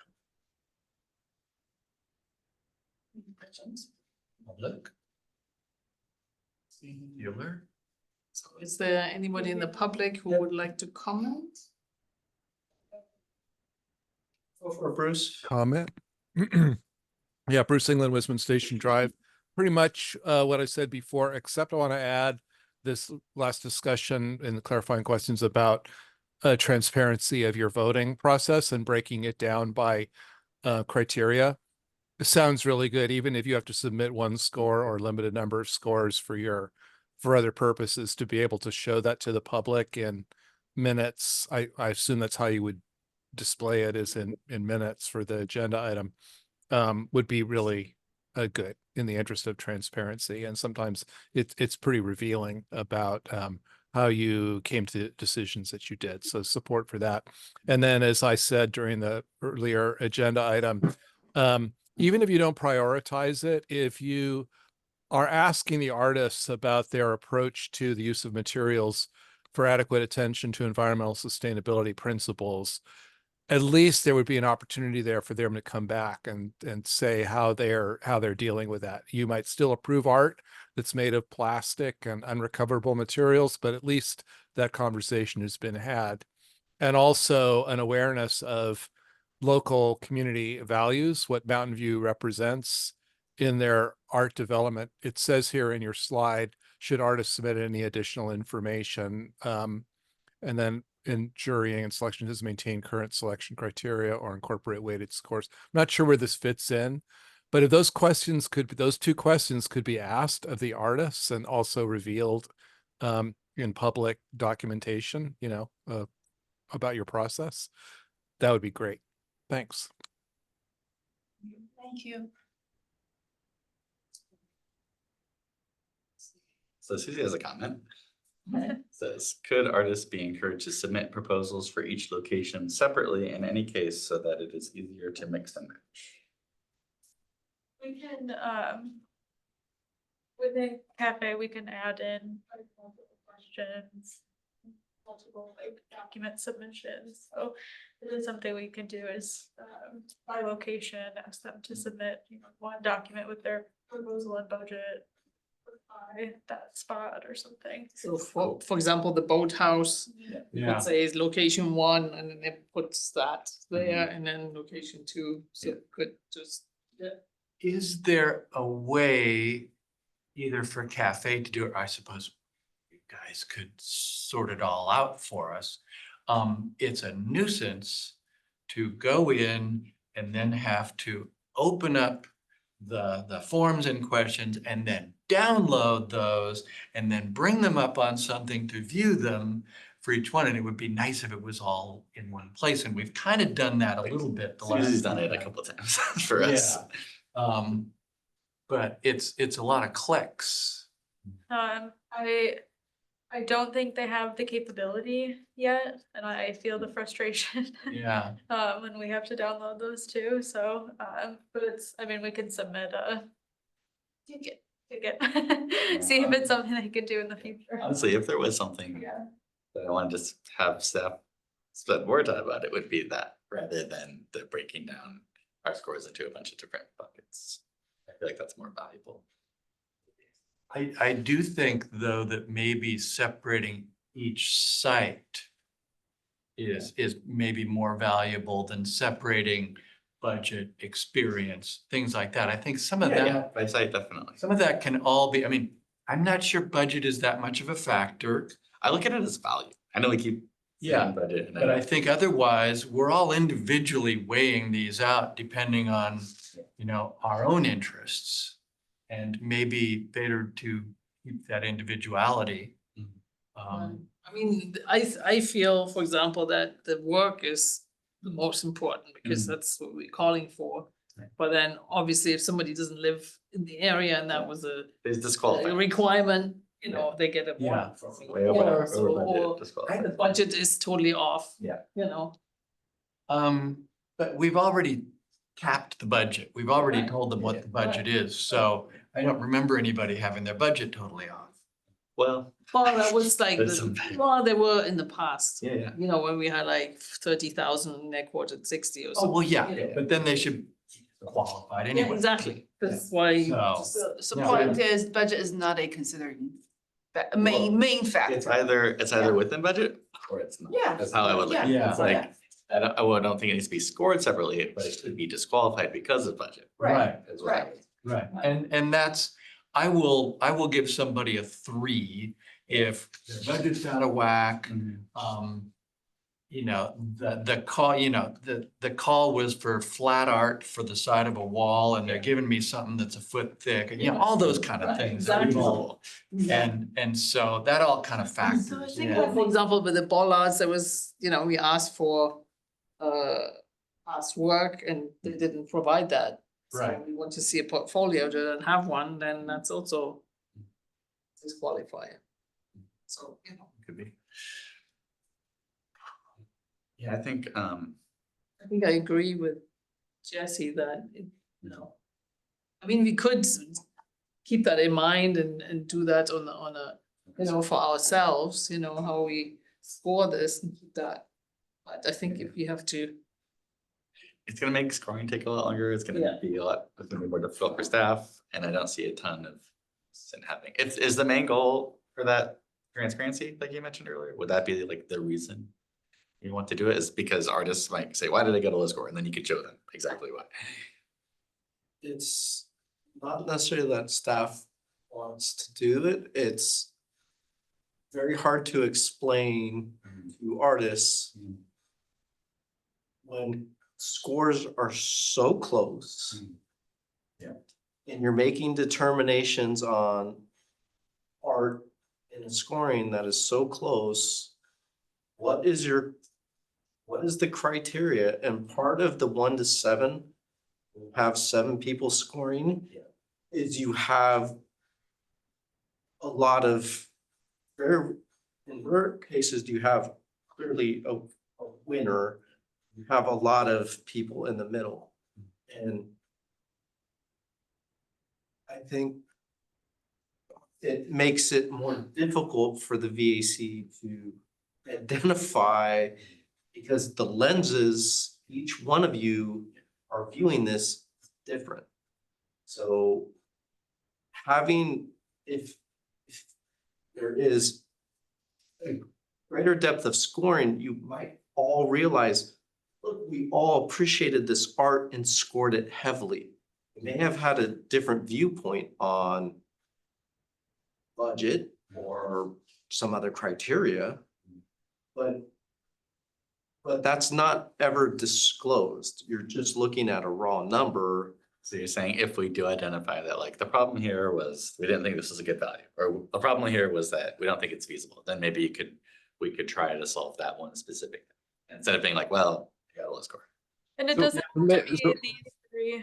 Public? Bueller?
So is there anybody in the public who would like to comment?
Go for it, Bruce.
Comment? Yeah, Bruce England, Wisman Station Drive. Pretty much what I said before, except I want to add this last discussion and the clarifying questions about transparency of your voting process and breaking it down by criteria. It sounds really good, even if you have to submit 1 score or limited number of scores for other purposes, to be able to show that to the public in minutes. I assume that's how you would display it, is in minutes for the agenda item, would be really good in the interest of transparency. And sometimes it's pretty revealing about how you came to decisions that you did. So support for that. And then, as I said during the earlier agenda item, even if you don't prioritize it, if you are asking the artists about their approach to the use of materials for adequate attention to environmental sustainability principles, at least there would be an opportunity there for them to come back and say how they're dealing with that. You might still approve art that's made of plastic and unrecoverable materials, but at least that conversation has been had. And also an awareness of local community values, what Mountain View represents in their art development. It says here in your slide, should artists submit any additional information? And then in jurying and selection, does maintain current selection criteria or incorporate weighted scores. I'm not sure where this fits in, but if those two questions could be asked of the artists and also revealed in public documentation, about your process, that would be great. Thanks.
Thank you.
So Susie has a comment. Says, could artists be encouraged to submit proposals for each location separately in any case so that it is easier to mix and match?
We can, within cafe, we can add in like, multiple questions, multiple like document submissions. So it is something we can do is by location, ask them to submit 1 document with their proposal and budget, occupy that spot or something.
So for example, the boathouse,
Yeah.
let's say is location one, and then it puts that there, and then location two, so it could just.
Is there a way either for cafe to do it, I suppose you guys could sort it all out for us. It's a nuisance to go in and then have to open up the forms and questions and then download those and then bring them up on something to view them for each one. And it would be nice if it was all in one place. And we've kind of done that a little bit. the last
Susie's done
few
it a
times.
couple times for us.
Yeah. But it's a lot of clicks.
I don't think they have the capability yet, and I feel the frustration.
Yeah.
When we have to download those too, so, but it's, I mean, we can submit a ticket. See if it's something they could do in the future.
Honestly, if there was something
Yeah.
that I want to just have staff spend more time on, it would be that rather than the breaking down our scores into a bunch of different buckets. I feel like that's more valuable.
I do think though that maybe separating each site is maybe more valuable than separating budget, experience, things like that. I think some of that,
By site, definitely.
some of that can all be, I mean, I'm not sure budget is that much of a factor.
I look at it as value. I know we keep
Yeah,
saying budget, and
but I think otherwise, we're all individually weighing these out depending on, you know, our own interests. And maybe better to keep that individuality.
I mean, I feel, for example, that the work is the most important because that's what we're calling for. But then obviously if somebody doesn't live in the area and that was a
There's disqualified.
requirement, you know, they get a
Yeah.
one from.
Way over
so,
budget,
or
disqualified.
the budget is totally off.
Yeah.
You know,
But we've already capped the budget. We've already
Right.
told them what the budget is, so I don't remember anybody having their budget totally off.
Well,
well, that was like,
There's some-
well, they were in the past.
yeah.
You know, when we had like 30,000 and they quoted 60 or
Oh,
something.
well, yeah,
Yeah.
but then they should be qualified
Yeah,
anyway.
exactly, that's why.
So-
So
Yeah.
point is, budget is not a considered main factor.
It's either within budget or it's not.
Yeah.
That's how I would look at it.
Yeah.
It's like, I don't think it needs to be scored separately, but it could be disqualified because of budget.
Right,
is what I
Right.
would-
right. And that's, I will give somebody a 3 if their budget's out of whack. You know, the call, you know, the call was for flat art for the side of a wall and they're giving me something that's a foot thick and, you know, all those kind of
Right,
things.
exactly.
People- And so that all kind of factors
think
in.
that-
For example, with the bollards, there was, you know, we asked for past work and they didn't provide that. So
Right.
we want to see a portfolio, they don't have one, then that's also disqualifier. So, you know,
Could be. Yeah, I think,
I think I agree with Jesse that, you know, I mean, we could keep that in mind and do that on a, you know, for ourselves, you know, how we score this and keep that. But I think if you have to,
it's gonna make scoring take a lot longer. It's
Yeah.
gonna be a lot, it's gonna be more difficult for staff, and I don't see a ton of sin happening. Is the main goal for that transparency, like you mentioned earlier? Would that be like the reason you want to do it? Is because artists might say, why did I get a low score? And then you could show them exactly why.
It's not necessarily that staff wants to do it, it's very hard to explain to artists when scores are so close.
Yeah.
And you're making determinations on art and scoring that is so close. What is the criteria? And part of the 1 to 7, you have 7 people scoring, is you have a lot of, in rare cases, you have clearly a winner. You have a lot of people in the middle. And I think it makes it more difficult for the VAC to identify, because the lenses, each one of you are viewing this different. So having if there is a greater depth of scoring, you might all realize, look, we all appreciated this art and scored it heavily. We may have had a different viewpoint on budget or some other criteria, but that's not ever disclosed. You're just looking at a raw number.
So you're saying if we do identify that, like, the problem here was, we didn't think this was a good value, or the problem here was that we don't think it's feasible, then maybe we could try to solve that one specific. Instead of being like, well, you got a low score.
And it
So-
doesn't have to be these three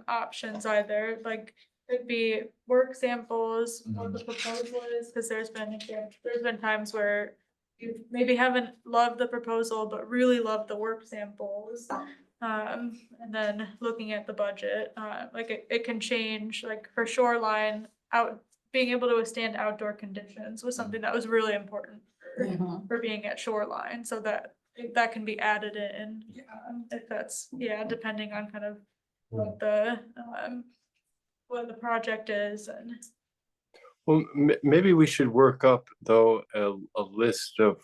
options either, like could be work samples, what the proposal is, because there's been times where you maybe haven't loved the proposal, but really loved the work samples. And then looking at the budget, like it can change, like for shoreline, being able to withstand outdoor conditions was something that was really important for being at shoreline, so that can be added in, if that's, depending on kind of what the project is and.
Well, maybe we should work up though a list of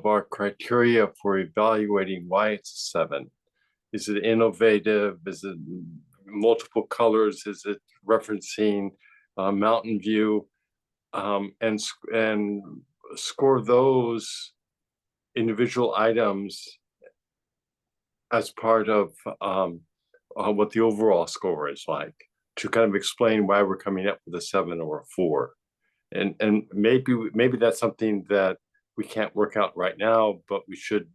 our criteria for evaluating why it's a 7. Is it innovative? Is it multiple colors? Is it referencing mountain view? And score those individual items as part of what the overall score is like, to kind of explain why we're coming up with a 7 or a 4. And maybe that's something that we can't work out right now, but we should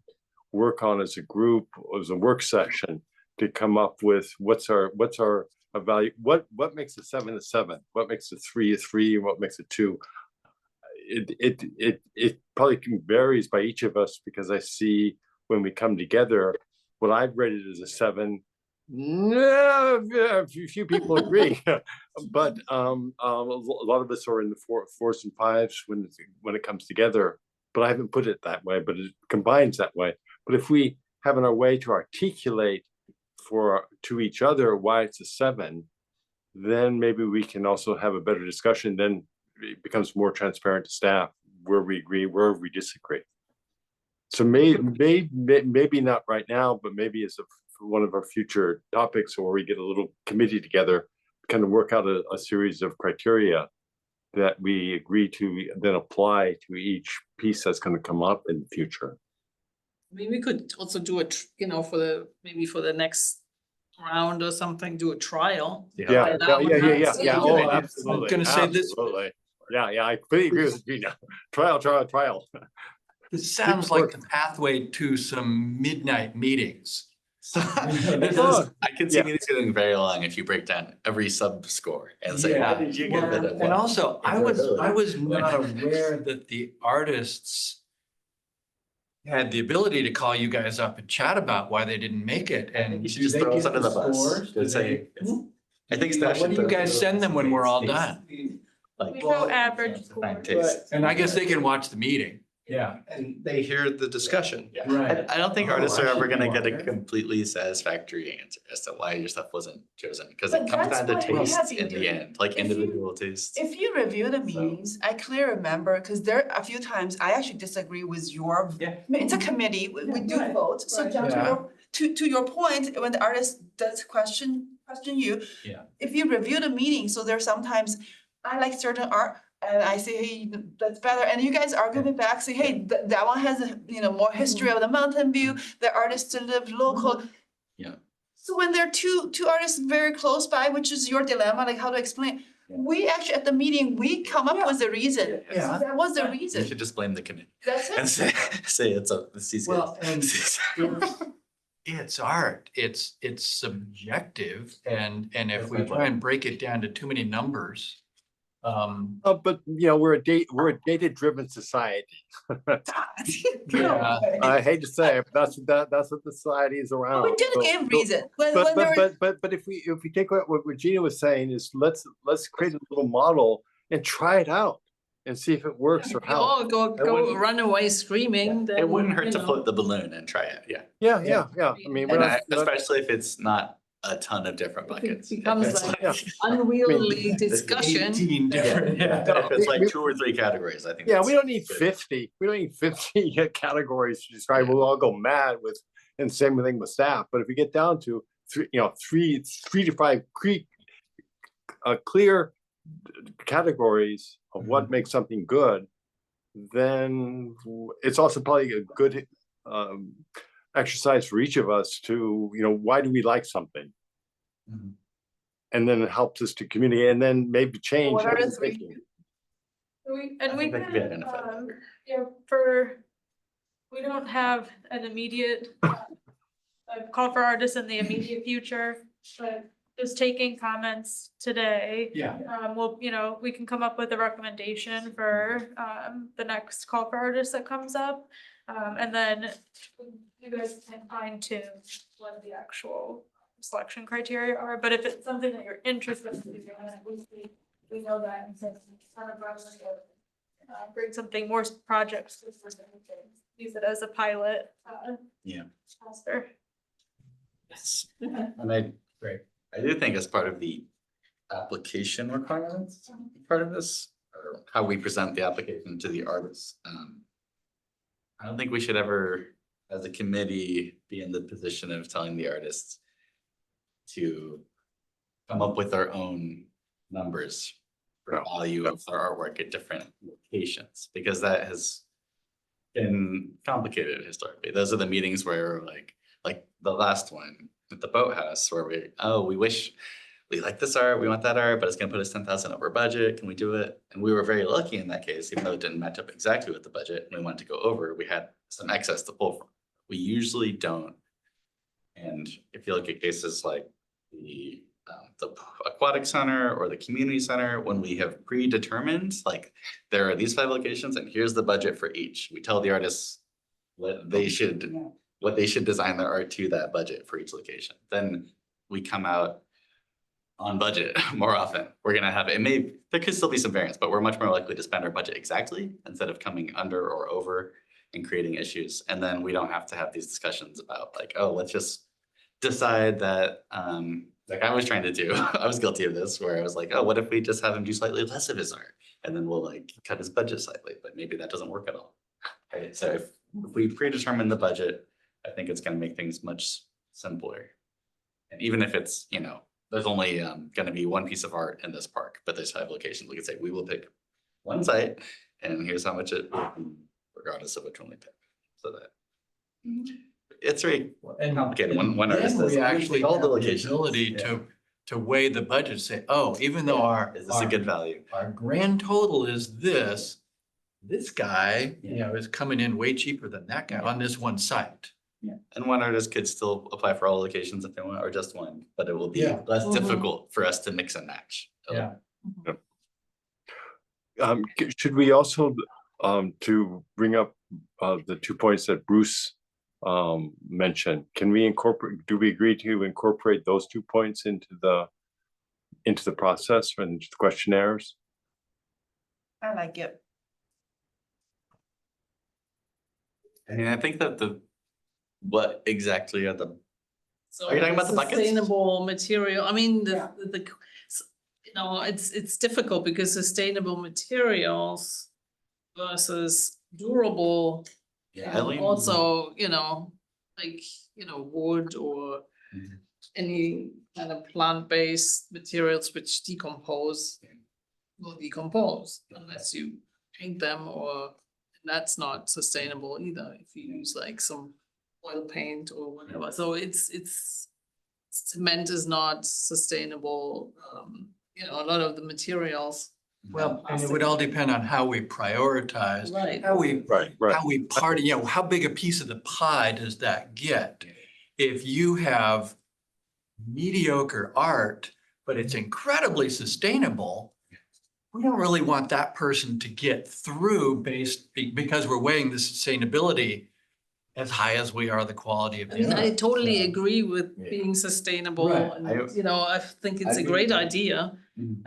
work on as a group, as a work session, to come up with what's our value, what makes a 7 a 7, what makes a 3 a 3, and what makes a 2. It probably varies by each of us, because I see when we come together, what I've rated as a 7, no, a few people agree, but a lot of us are in the 4s and 5s when it comes together. But I haven't put it that way, but it combines that way. But if we have in our way to articulate to each other why it's a 7, then maybe we can also have a better discussion. Then it becomes more transparent to staff where we agree, where we disagree. So maybe not right now, but maybe as one of our future topics, or we get a little committee together, kind of work out a series of criteria that we agree to then apply to each piece that's going to come up in the future.
I mean, we could also do for the next round or something, do a trial.
Yeah. Oh, absolutely.
Gonna say this-
Absolutely. Yeah, I completely agree with Gina. Trial.
This sounds like the pathway to some midnight meetings.
This is, I can see these getting very long if you break down every sub score and say,
Yeah.
how did you get rid of
And
what?
also, I was not aware that the artists had the ability to call you guys up and chat about why they didn't make it, and
You should just throw us under the bus. Just say, I think staff
what
should
do you
throw-
guys send them when we're all done?
Like,
We know average
fine
scores.
taste.
And I guess they can watch the meeting. Yeah.
And they hear the discussion.
I don't think artists
Oh,
are
I
ever
should
gonna
know
get a
that.
completely satisfactory answer as to why your stuff wasn't chosen, because
But
it comes
that's
down to
what we have
taste
been
in the
doing.
end, like
If you-
individual taste.
If you review the meetings, I clearly remember, because there a few times I actually disagree with your.
Yeah.
I mean, it's a committee, we do
Right,
vote, so
right.
John,
Yeah.
to your point, when the artist does question you.
Yeah.
If you review the meeting, so there's sometimes, I like certain art, and I say, hey, that's better, and you guys argue me back, say, hey, that one has more history of the mountain view, the artist to live local.
Yeah.
So when there are two artists very close by, which is your dilemma, like how to explain, we actually, at the meeting, we come up with the reason.
Yeah.
That was the
You
reason.
should just blame the committee
That's
and
it.
say it's these guys.
Well, and it's art, it's subjective, and if we try and break it down to too many numbers.
But we're a data-driven society.
Yeah.
I hate to say it, but that's what the society is around.
We didn't give reason. When
But
there were,
but if we take what Regina was saying, is let's create a little model and try it out and see if it works or
If we
how.
all go
wouldn't-
run away screaming, then.
It wouldn't hurt
you
to
know.
float the balloon and try it, yeah.
Yeah. I mean, we're
And
not,
especially if it's not a ton of different
If it
buckets.
becomes
It's
like
Yeah.
unwieldy
There's
discussion.
18 different.
Yeah, if it's like 2 or 3 categories, I think.
Yeah,
that's
we don't need
good.
50. We don't need 50 categories to describe. We'll all go mad with, and same thing with staff. But if we get down to three to five clear categories of what makes something good, then it's also probably a good exercise for each of us to, why do we like something?
Mhm.
And then it helps us to communicate and then maybe change.
What are
our
the three?
thinking.
We
I think that could be
can,
identified.
we don't have an immediate call for artists in the immediate future, but just taking comments today.
Yeah.
We can come up with a recommendation for, the next call for artists that comes up. And then you guys can fine tune what the actual selection criteria are, but if it's something that you're interested in doing, we know that and so kind of rather than bring something more projects, use it as a pilot.
Yeah.
Faster.
Yes. And I do think as part of the application requirements, part of this, or how we present the application to the artists. I don't think we should ever, as a committee, be in the position of telling the artists to come up with their own numbers for value of their artwork at different locations, because that has been complicated historically. Those are the meetings where like the last one at the Boathouse where we wish we like this art, we want that art, but it's gonna put us 10,000 over budget. Can we do it? And we were very lucky in that case, even though it didn't match up exactly with the budget and we wanted to go over, we had some excess to pull from. We usually don't. And if you look at cases like the aquatic center or the community center, when we have predetermined, like there are these 5 locations and here's the budget for each. We tell the artists what they should design their art to that budget for each location. Then we come out on budget more often. We're gonna have, there could still be some variance, but we're much more likely to spend our budget exactly instead of coming under or over and creating issues. And then we don't have to have these discussions about like, oh, let's just decide that, like I was trying to do, I was guilty of this, where I was like, oh, what if we just have him do slightly less of his art? And then we'll like cut his budget slightly, but maybe that doesn't work at all. Right, so if we predetermine the budget, I think it's gonna make things much simpler. And even if it's, there's only gonna be one piece of art in this park, but there's 5 locations, we could say, we will pick one site and here's how much it will be, regardless of which one we pick. So that it's very complicated when one artist
Then
says,
we actually
all
have
the
the
locations.
ability
Yeah.
to weigh the budget, say, oh, even though
Is this a good value?
our grand total is this guy, is coming in way cheaper than that guy on this one site.
Yeah, and one artist could still apply for all locations if they want, or just one, but it will be
Yeah.
less
Mhm.
difficult for us to mix and match.
Yeah.
Should we also, to bring up the 2 points that Bruce mentioned, do we agree to incorporate those 2 points into the process and questionnaires?
I like it.
I mean, I think that what exactly are the,
So
Are you talking about the buckets?
Sustainable material, I mean, it's difficult because sustainable materials versus durable.
yeah,
And
Eileen?
also, wood or
Mhm.
any kind of plant-based materials which will decompose unless you paint them, or that's not sustainable either if you use like some oil paint or whatever. So it's cement is not sustainable. A lot of the materials.
Well, and it would all depend on how we prioritize,
Right.
how we
Right.
how we party, how big a piece of the pie does that get? If you have mediocre art, but it's incredibly sustainable, we don't really want that person to get through because we're weighing the sustainability as high as we are the quality of
I
the
mean, I
art.
totally
So,
agree with
Yeah.
being sustainable
Right.
and,
I-
I think it's
I'd
a
be-
great idea.
Mhm.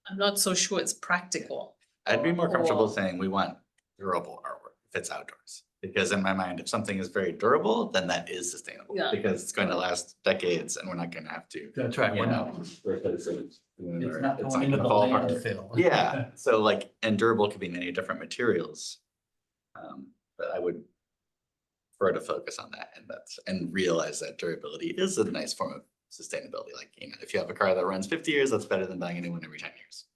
I'm not so sure it's practical.
I'd be more comfortable
Or-
saying we want durable artwork if it's outdoors. Because in my mind, if something is very durable, then that is sustainable.
Yeah.
Because it's going to last decades and we're not gonna have to,
That's right.
you
We're not,
know, replace it.
it's
or
not
it's
going into
gonna
the
fall apart.
landfill.
Yeah, so like, and durable could be many different materials. But I would prefer to focus on that and realize that durability is a nice form of sustainability. Like, you know, if you have a car that runs 50 years, that's better than buying a new one every 10 years.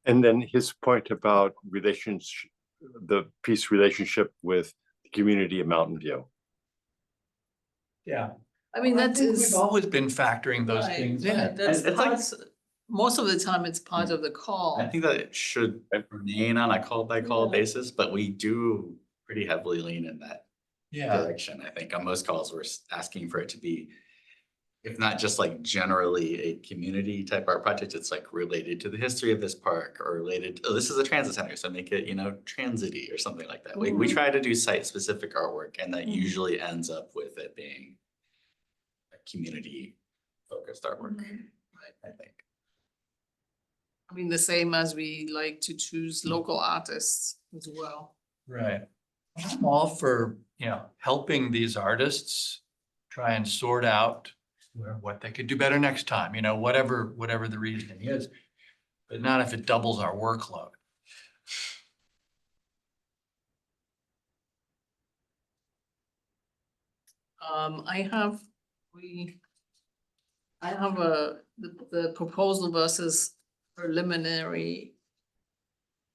And then his point about relationship, the peace relationship with the community of Mountain View.
Yeah.
I mean, that
think
is.
We've always been factoring those
Right,
things
right,
in.
that's
It's like-
part, most of the time it's part of the call.
I think that it should remain on a call by call
Yeah.
basis, but we do pretty heavily lean in that
Yeah,
direction. I think on most calls, we're asking for it to be, if not just like generally a community type art project, it's like related to the history of this park or related, oh, this is a transit center, so make it, you know, transity or something like that. We try to do site specific artwork and that
Mhm.
usually ends up with it being a community focused artwork, I think.
I mean, the same as we like to choose local artists as well.
right. I'm all for, you know, helping these artists try and sort out what they could do better next time, you know, whatever the reasoning is. But not if it doubles our workload.
I have the proposal versus preliminary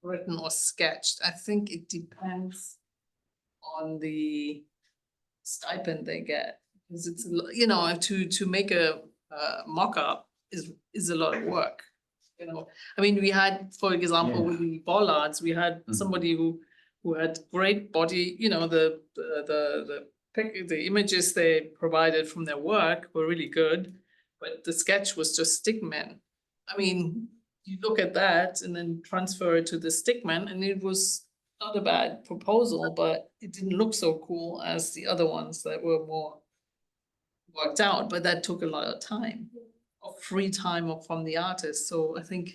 written or sketched. I think it depends on the stipend they get. Because it's, you know, to make a mock-up is a lot of work. You know, I mean, we had, for example, with the bollards, we had somebody who had great body, you know, the images they provided from their work were really good, but the sketch was just stickman. I mean, you look at that and then transfer it to the stickman, and it was not a bad proposal, but it didn't look so cool as the other ones that were more worked out, but that took a lot of time, of free time from the artist. So I think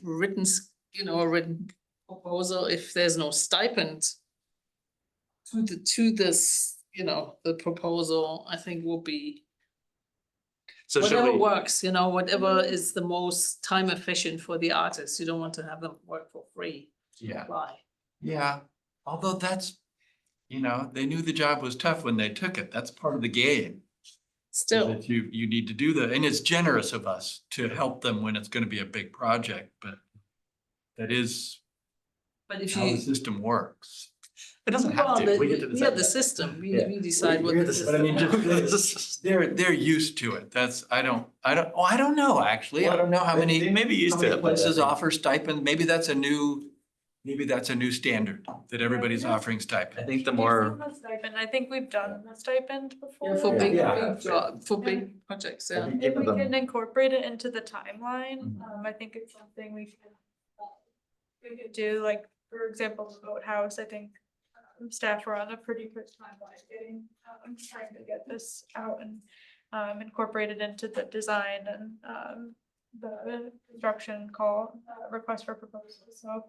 written, you know, a written proposal, if there's no stipend to this, you know, the proposal, I think will be
So should
whatever
we,
works, you know, whatever is the most time efficient for the artist. You don't want to have them work for free.
Yeah.
Apply.
Yeah, although that's, you know, they knew the job was tough when they took it. That's part of the game.
Still,
That you need to do that, and it's generous of us to help them when it's gonna be a big project, but that is
but if
how the
you.
system works.
it doesn't have
Well,
to, we get to
we
decide
have the
that.
system,
Yeah.
we decide what
We're
the
the
But I
system.
mean, just, they're used to it. That's, I don't know, actually. I don't know how
They
many
may be used
how
to
many
it, but I
places
think-
offer stipend. Maybe that's a new standard, that everybody's offering
I
stipend.
think the
We've
more,
seen the stipend. I think we've done the stipend before.
Yeah, for big,
Yeah.
big job, for big projects, yeah.
think
If we
of them-
can incorporate it into the timeline,
Mhm.
I think it's something we could do, like, for example, the boathouse, I think. Staff are on a pretty quick timeline getting, trying to get this out and, incorporated into the design and, the construction call, request for proposals, so.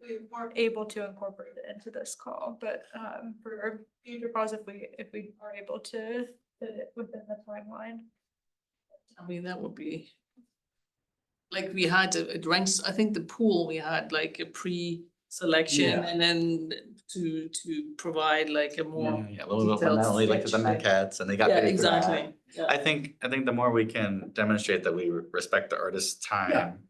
We weren't able to incorporate it into this call, but, for future calls, if we are able to fit it within the timeline.
I mean, that would be. Like we had a rent, I think the pool, we had like a pre-selection
Yeah.
and then to provide like a more.
yeah, a little bit,
detailed
not only looked at the
sketch.
maquettes and they got
Yeah,
paid for that.
exactly, yeah.
I think the more we can demonstrate that we respect the artist's time,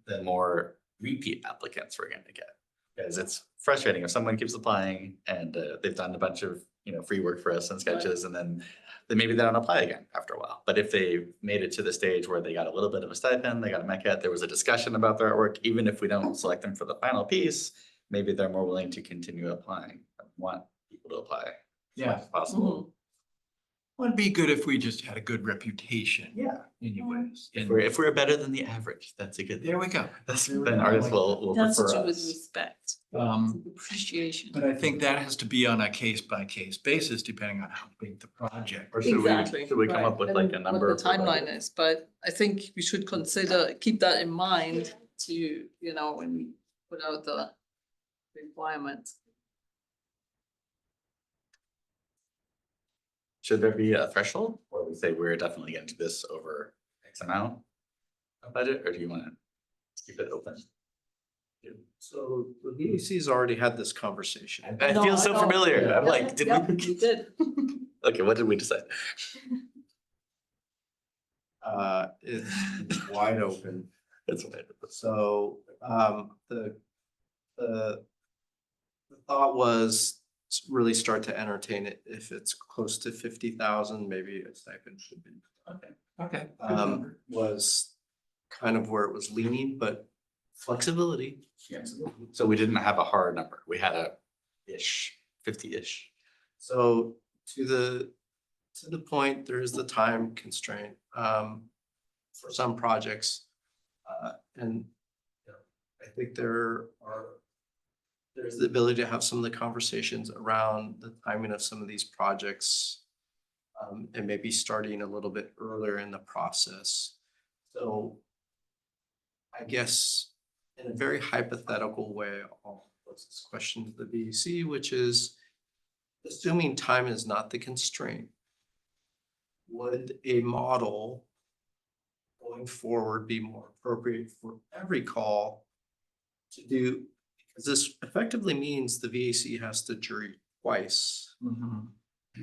the more repeat applicants we're gonna get. Because it's frustrating if someone keeps applying and they've done a bunch of, you know, free work for us and sketches and then maybe they don't apply again after a while. But if they made it to the stage where they got a little bit of a stipend, they got a maquette, there was a discussion about their artwork, even if we don't select them for the final piece, maybe they're more willing to continue applying. I want people to apply as
Yeah.
much as possible.
Mhm.
Would be good if we just had a good reputation
Yeah.
anyways.
If
And
we're better than the average, that's a good thing.
there we go.
Then artists will
It has to
prefer
do with
us.
respect, appreciation.
But I think that has to be on a case by case basis, depending on how big the project.
Or should
Exactly.
should we come
right.
up with
And
like a number?
what the timeline is, but I think we should consider, keep that in mind to, you know, when we without the requirements.
Should there be a threshold, or we say we're definitely getting to this over X amount of budget, or do you wanna keep it open?
So the VAC's already had this conversation.
I
No,
feel
I
so
don't-
familiar, I'm
Yeah,
like, did
yeah,
we?
we did.
Okay, what did we decide?
It's wide open.
That's what I did.
So, the thought was to really start to entertain it. If it's close to 50,000, maybe a stipend should be.
Okay.
Was kind of where it was leaning, but flexibility.
Yes. So we didn't have a hard number, we had a ish, 50-ish.
So to the point, there is the time constraint for some projects. And you know, I think there's the ability to have some of the conversations around the timing of some of these projects. And maybe starting a little bit earlier in the process. So I guess in a very hypothetical way, I'll pose this question to the VEC, which is assuming time is not the constraint, would a model going forward be more appropriate for every call to do? Because this effectively means the VAC has to jury twice.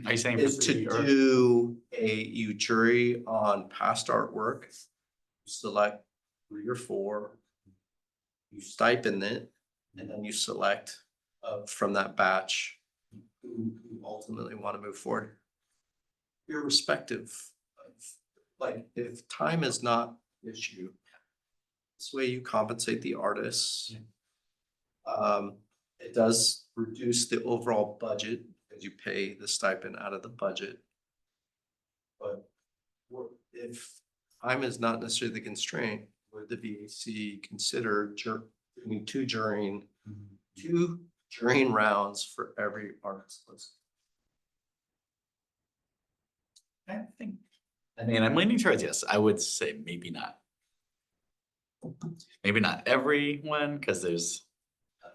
Are you saying?
Is to do you jury on past artwork, you select 3 or 4, you stipend it, and then you select from that batch who ultimately want to move forward. Irrespective of, like, if time is not the issue, this way you compensate the artists. It does reduce the overall budget because you pay the stipend out of the budget. But if time is not necessarily the constraint, would the VAC consider doing 2 jurying rounds for every artist list?
I think, I mean, I'm leaning towards yes, I would say maybe not. Maybe not everyone, because there's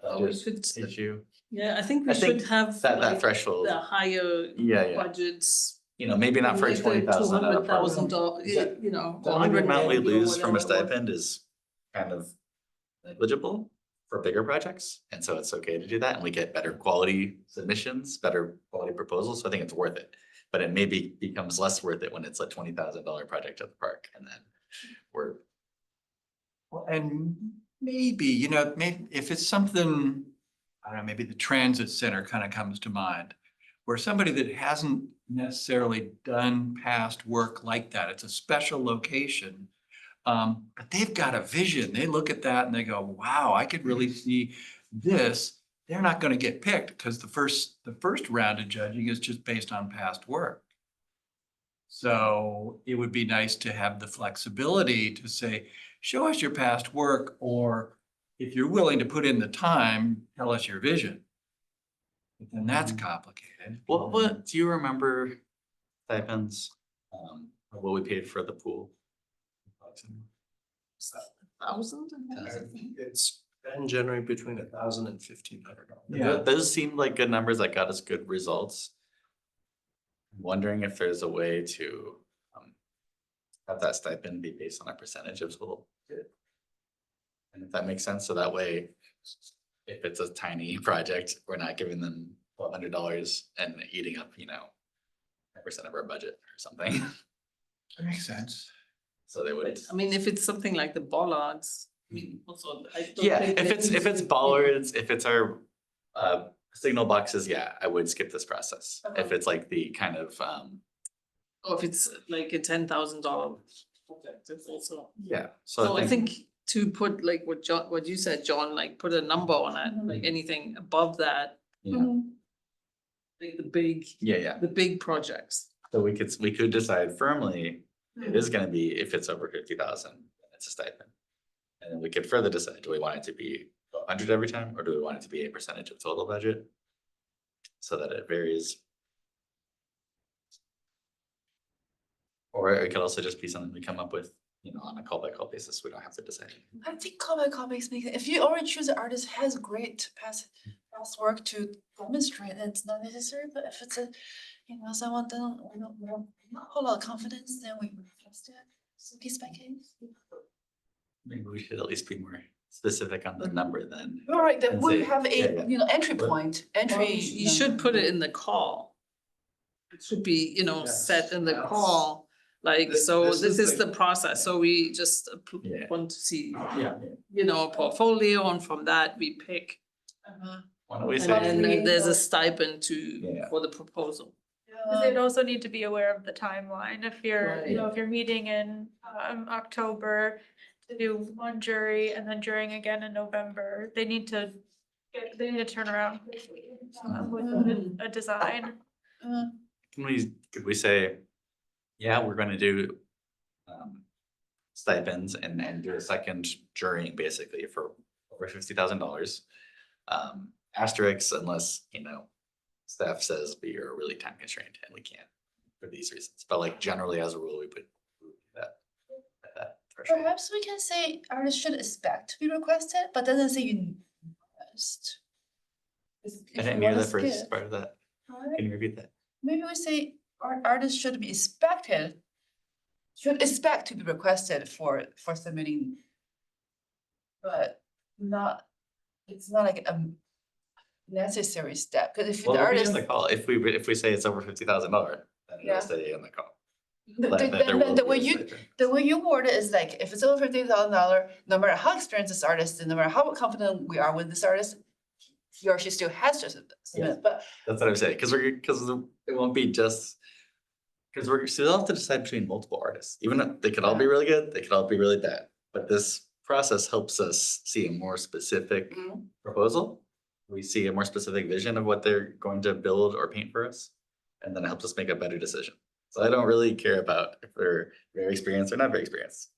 a
We
budget
should,
issue.
yeah, I think
I
we
think
should have
that
like
threshold,
the higher
yeah,
budgets.
you know, maybe not for
like the
20,000.
$200,000, you know.
The
or
only amount we
150 or
lose from a
whatever it was.
stipend is kind of negligible for bigger projects, and so it's okay to do that, and we get better quality submissions, better quality proposals, so I think it's worth it. But it maybe becomes less worth it when it's a $20,000 project at the park, and then we're.
Well, and maybe, you know, maybe if it's something, I don't know, maybe the transit center kind of comes to mind. Where somebody that hasn't necessarily done past work like that, it's a special location. But they've got a vision. They look at that and they go, wow, I could really see this. They're not gonna get picked because the first round of judging is just based on past work. So it would be nice to have the flexibility to say, show us your past work, or if you're willing to put in the time, tell us your vision. But then that's complicated.
What, do you remember stipends, or what we paid for the pool?
1,000?
It's been generally between $1,000 and $1,500.
Yeah.
Those seemed like good numbers that got us good results. I'm wondering if there's a way to have that stipend be based on a percentage of total bid. And if that makes sense, so that way, if it's a tiny project, we're not giving them $1,200 and eating up, 10% of our budget or something.
That makes sense.
So they would.
I mean, if it's something like the bollards, I mean, also. I don't
Yeah,
think
if
they
it's
need to-
bollards, if it's our signal boxes, yeah, I would skip this process. If
Okay.
it's like the kind of
Or if it's like a $10,000 project, it's also.
yeah.
So I think to put like what you said, John, like put a number on it, like anything above that,
Yeah,
like
yeah.
the big projects.
So we could decide firmly, it is gonna be, if it's over 50,000, it's a stipend. And then we could further decide, do we want it to be 100 every time, or do we want it to be a percentage of total budget? So that it varies. Or it could also just be something we come up with you know, on a call by call basis, we don't have to decide.
I think call by call makes me, if you already choose an artist has great past work to demonstrate, then it's not necessary, but if it's a, you know, someone don't, we don't not a whole lot of confidence, then we trust it, so case by case.
Maybe we should at least be more specific on the number then.
All right, then
And
we
say,
have
yeah,
a,
yeah.
you know, entry
But-
point,
Well,
entry.
you should put it in the call. It should be, you know, set in the
Yes,
call, like,
This-
so
this
this
is
is
the-
the process, so we just
Yeah.
want to see,
Yeah.
you know, a portfolio, and from that we pick.
Why don't we
And
say?
then there's a stipend to,
Yeah.
for the proposal.
Because they'd also need to be aware of the timeline. If you're, you know,
Right.
if you're meeting in October to do one jury and then jurying again in November, they need to turn around quickly with a design.
Could we say, yeah, we're gonna do stipends and do a second jurying basically for over $50,000. Asterisks unless, you know, staff says we are really time constrained and we can't for these reasons, but like generally as a rule, we put that at that threshold.
Perhaps we can say artists should expect to be requested, but doesn't say you must.
I didn't hear the first part of that. Can you repeat that?
Maybe we say artists should be expected. Should expect to be requested for submitting. But not, it's not like a necessary step, because if the
Well, it'll be
artist.
in the call, if we say it's over $50,000, then
Yeah.
it'll say in the call.
The-
That-
the-
that there
then
will
the
be
way
a
you,
stipend.
the way you word it is like, if it's over $50,000, no matter how experienced this artist, and no matter how confident we are with this artist, he or she still has to submit, but
That's what I'm saying, because it won't be just. Because we're still have to decide between multiple artists, even if they could all be really good, they could all be really bad. But this process helps us see a more specific
Mhm.
proposal. We see a more specific vision of what they're going to build or paint for us. And then it helps us make a better decision. So I don't really care about if they're very experienced or not very experienced.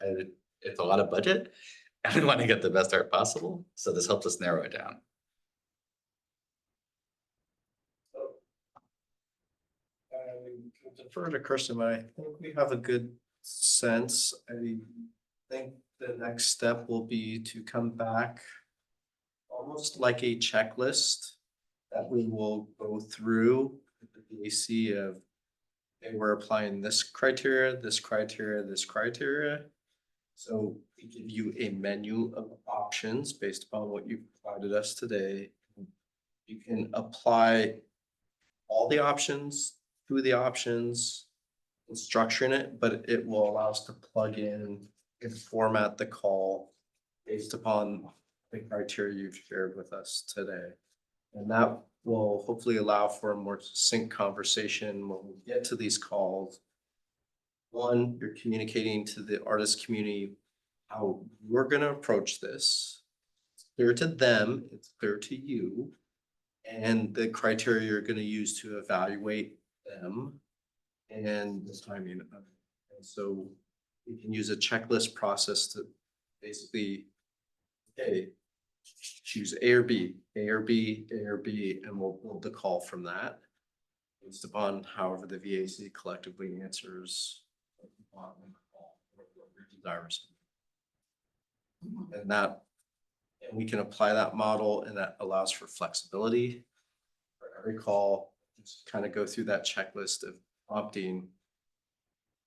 It's a lot of budget and we want to get the best art possible. So this helps us narrow it down.
Defer to Kirsten, but I think we have a good sense. I think the next step will be to come back almost like a checklist that we will go through with the BAC of, okay, we're applying this criteria, this criteria, this criteria. So we give you a menu of options based upon what you've provided us today. You can apply all the options, through the options, and structuring it, but it will allow us to plug in and format the call based upon the criteria you've shared with us today. And that will hopefully allow for a more succinct conversation when we get to these calls. One, you're communicating to the artist community how we're gonna approach this. It's clear to them, it's clear to you, and the criteria you're gonna use to evaluate them and the timing of it. And so we can use a checklist process to basically, okay, choose A or B, A or B, A or B, and we'll build the call from that. Based upon however the VAC collectively answers on the call, what we're desirous. And that, and we can apply that model, and that allows for flexibility for every call. Just kind of go through that checklist of opting.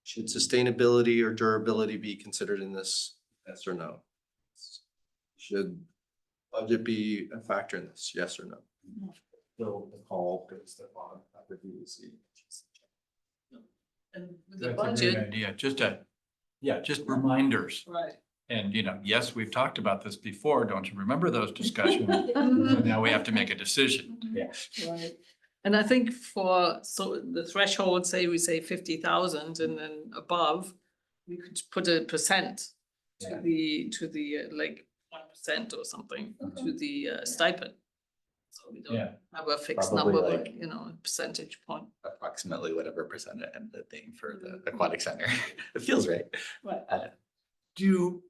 Should sustainability or durability be considered in this? Yes or no? Should budget be a factor in this? Yes or no? Build the call based upon the VAC.
And with the
That's a great
budget,
idea. Just reminders.
right.
And, you know, yes, we've talked about this before. Don't you remember those discussions?
Mm-hmm.
But now we have to make a decision.
Right. And I think so the threshold, say we say 50,000 and then above, we could put a percent
Yeah.
to the like 1% or something to the stipend. So we don't
Yeah.
have a fixed
Probably
number,
like-
like, you know, a percentage point.
Approximately whatever percent it ended up being for the aquatic center. It feels right.
Right.
Do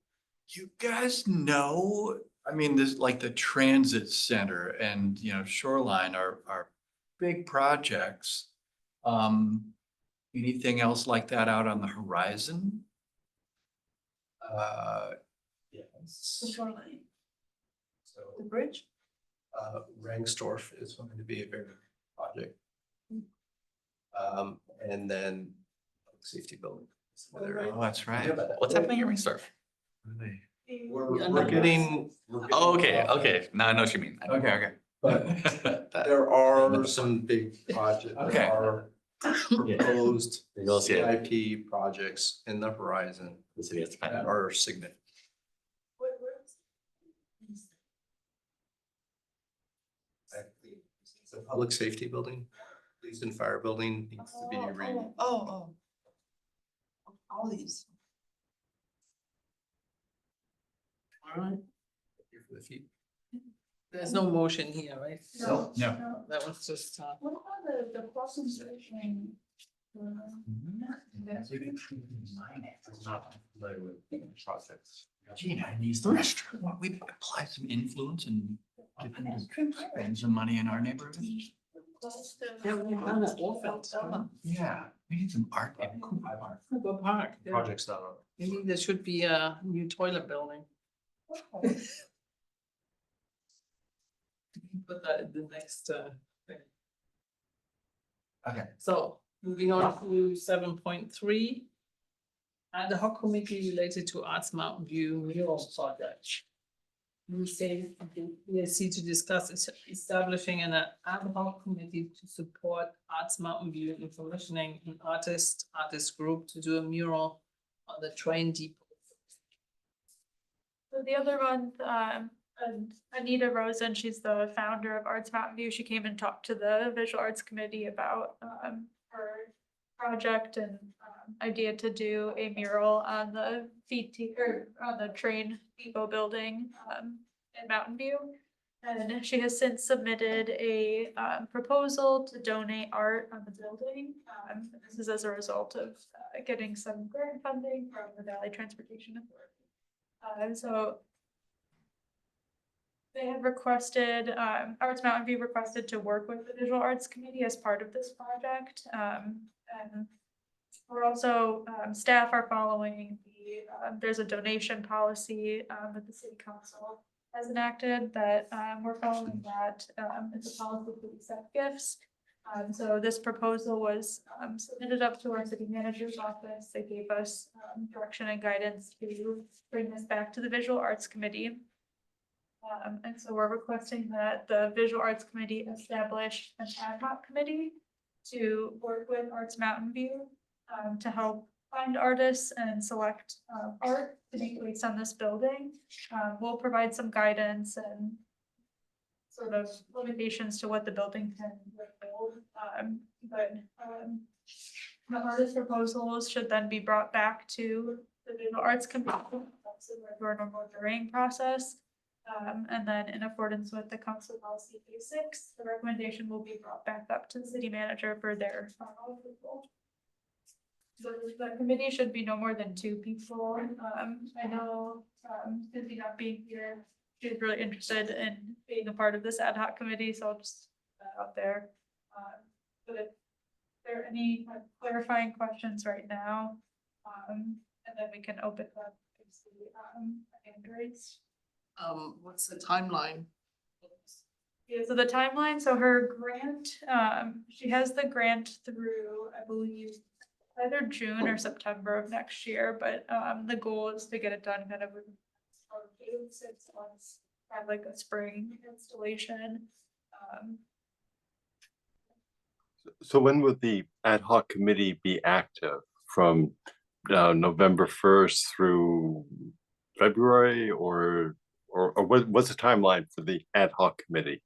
you guys know, I mean, this, like the transit center and, you know, Shoreline are big projects. Anything else like that out on the horizon?
Yes.
The shoreline,
So,
the bridge?
Rangsdorf is going to be a very big project. And then public safety building. is another area.
Oh, that's right.
What's happening at Ringstorf?
We're getting.
Oh, okay, now I know what you mean.
Okay, okay.
But
That-
there are some big projects,
Okay.
there are proposed
You'll see it.
CIP projects in the horizon
The city has to find
that
out.
are significant. The public safety building, police and fire building needs to be
Oh. All these.
All right,
for the feet.
there's no motion here, right?
No,
No.
no.
That was just,
What about the crossing section?
Gina needs the restaurant. Why don't we apply some influence and get them to spend some money in our neighborhood?
yeah, we've done it often.
Yeah, we need some art in Cooper Park.
Cooper Park, yeah.
Project's not on.
Maybe there should be a new toilet building. Put that in the next thing.
Okay.
So moving on to 7.3. Ad hoc committee related to Arts Mountain View mural project. We say ESC to discuss establishing an ad hoc committee to support Arts Mountain View in commissioning an artist group to do a mural on the train depot.
So the other month, Anita Rosen, she's the founder of Arts Mountain View. She came and talked to the Visual Arts Committee about her project and idea to do a mural on the or on the train depot building in Mountain View. And she has since submitted a proposal to donate art on the building. This is as a result of getting some grant funding from the Valley Transportation Authority. So they have requested, Arts Mountain View requested to work with the Visual Arts Committee as part of this project. And we're also, staff are following there's a donation policy that the city council has enacted that we're following that. It's a policy to accept gifts. So this proposal was submitted up to our city manager's office. They gave us direction and guidance to bring this back to the Visual Arts Committee. And so we're requesting that the Visual Arts Committee establish an ad hoc committee to work with Arts Mountain View to help find artists and select art to be placed on this building. We'll provide some guidance and sort of limitations to what the building can hold. The artist proposals should then be brought back to the Visual Arts Committee. That's a normal hearing process. And then in accordance with the council policy P6, the recommendation will be brought back up to the city manager for their final approval. So the committee should be no more than 2 people. I know, Susie not being here, she's really interested in being a part of this ad hoc committee, so I'll just put that out there. But if there are any clarifying questions right now, and then we can open up to the hand raise.
What's the timeline?
Yeah, so the timeline, so her grant, she has the grant through, I believe, either June or September of next year, but the goal is to get it done kind of within 6 months, have like a spring installation.
So when would the ad hoc committee be active? From November 1st through February, or what's the timeline for the ad hoc committee?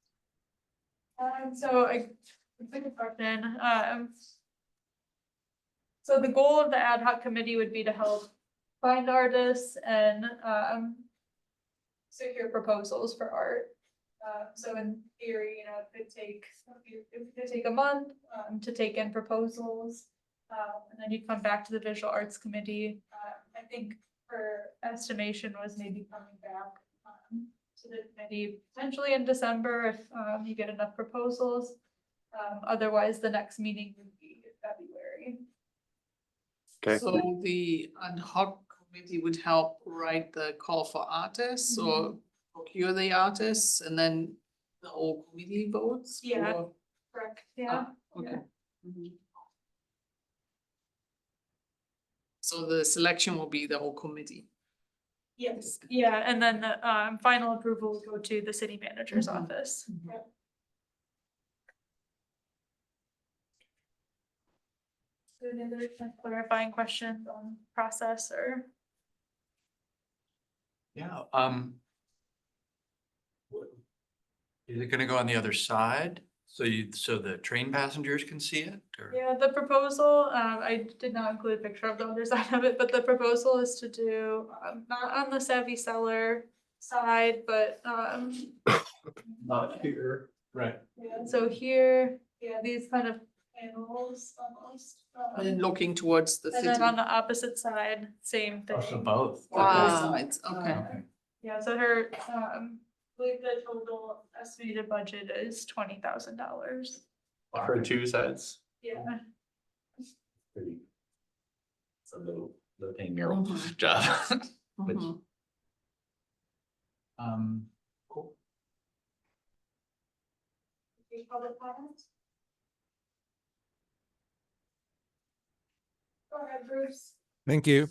So I think a question, so the goal of the ad hoc committee would be to help find artists and secure proposals for art. So in theory, you know, it could take a month to take in proposals. And then you come back to the Visual Arts Committee. I think her estimation was maybe coming back to the committee potentially in December if you get enough proposals. Otherwise, the next meeting would be in February.
Okay.
So the ad hoc committee would help write the call for artists or procure the artists and then the whole committee votes?
Yeah.
or-
Correct, yeah.
Okay. So the selection will be the whole committee.
Yes, yeah, and then the final approval will go to the city manager's office. Yep. So any other clarifying questions on process or?
Yeah, is it gonna go on the other side? So the train passengers can see it or?
Yeah, the proposal, I did not include a picture of the other side of it, but the proposal is to do, not on the Savvy Seller side, but,
Not here. Right.
yeah, so here, yeah, these kind of panels almost.
And then looking towards the
And
city.
then on the opposite side, same thing.
Oh, so both.
on both
Wow.
sides, okay.
Okay.
Yeah, so her, I believe the total estimated budget is $20,000.
For 2 sides.
Yeah.
Pretty. It's a little paying your job. Which-
Mhm.
Cool.
Any public comments? Go ahead, Bruce.
Thank you.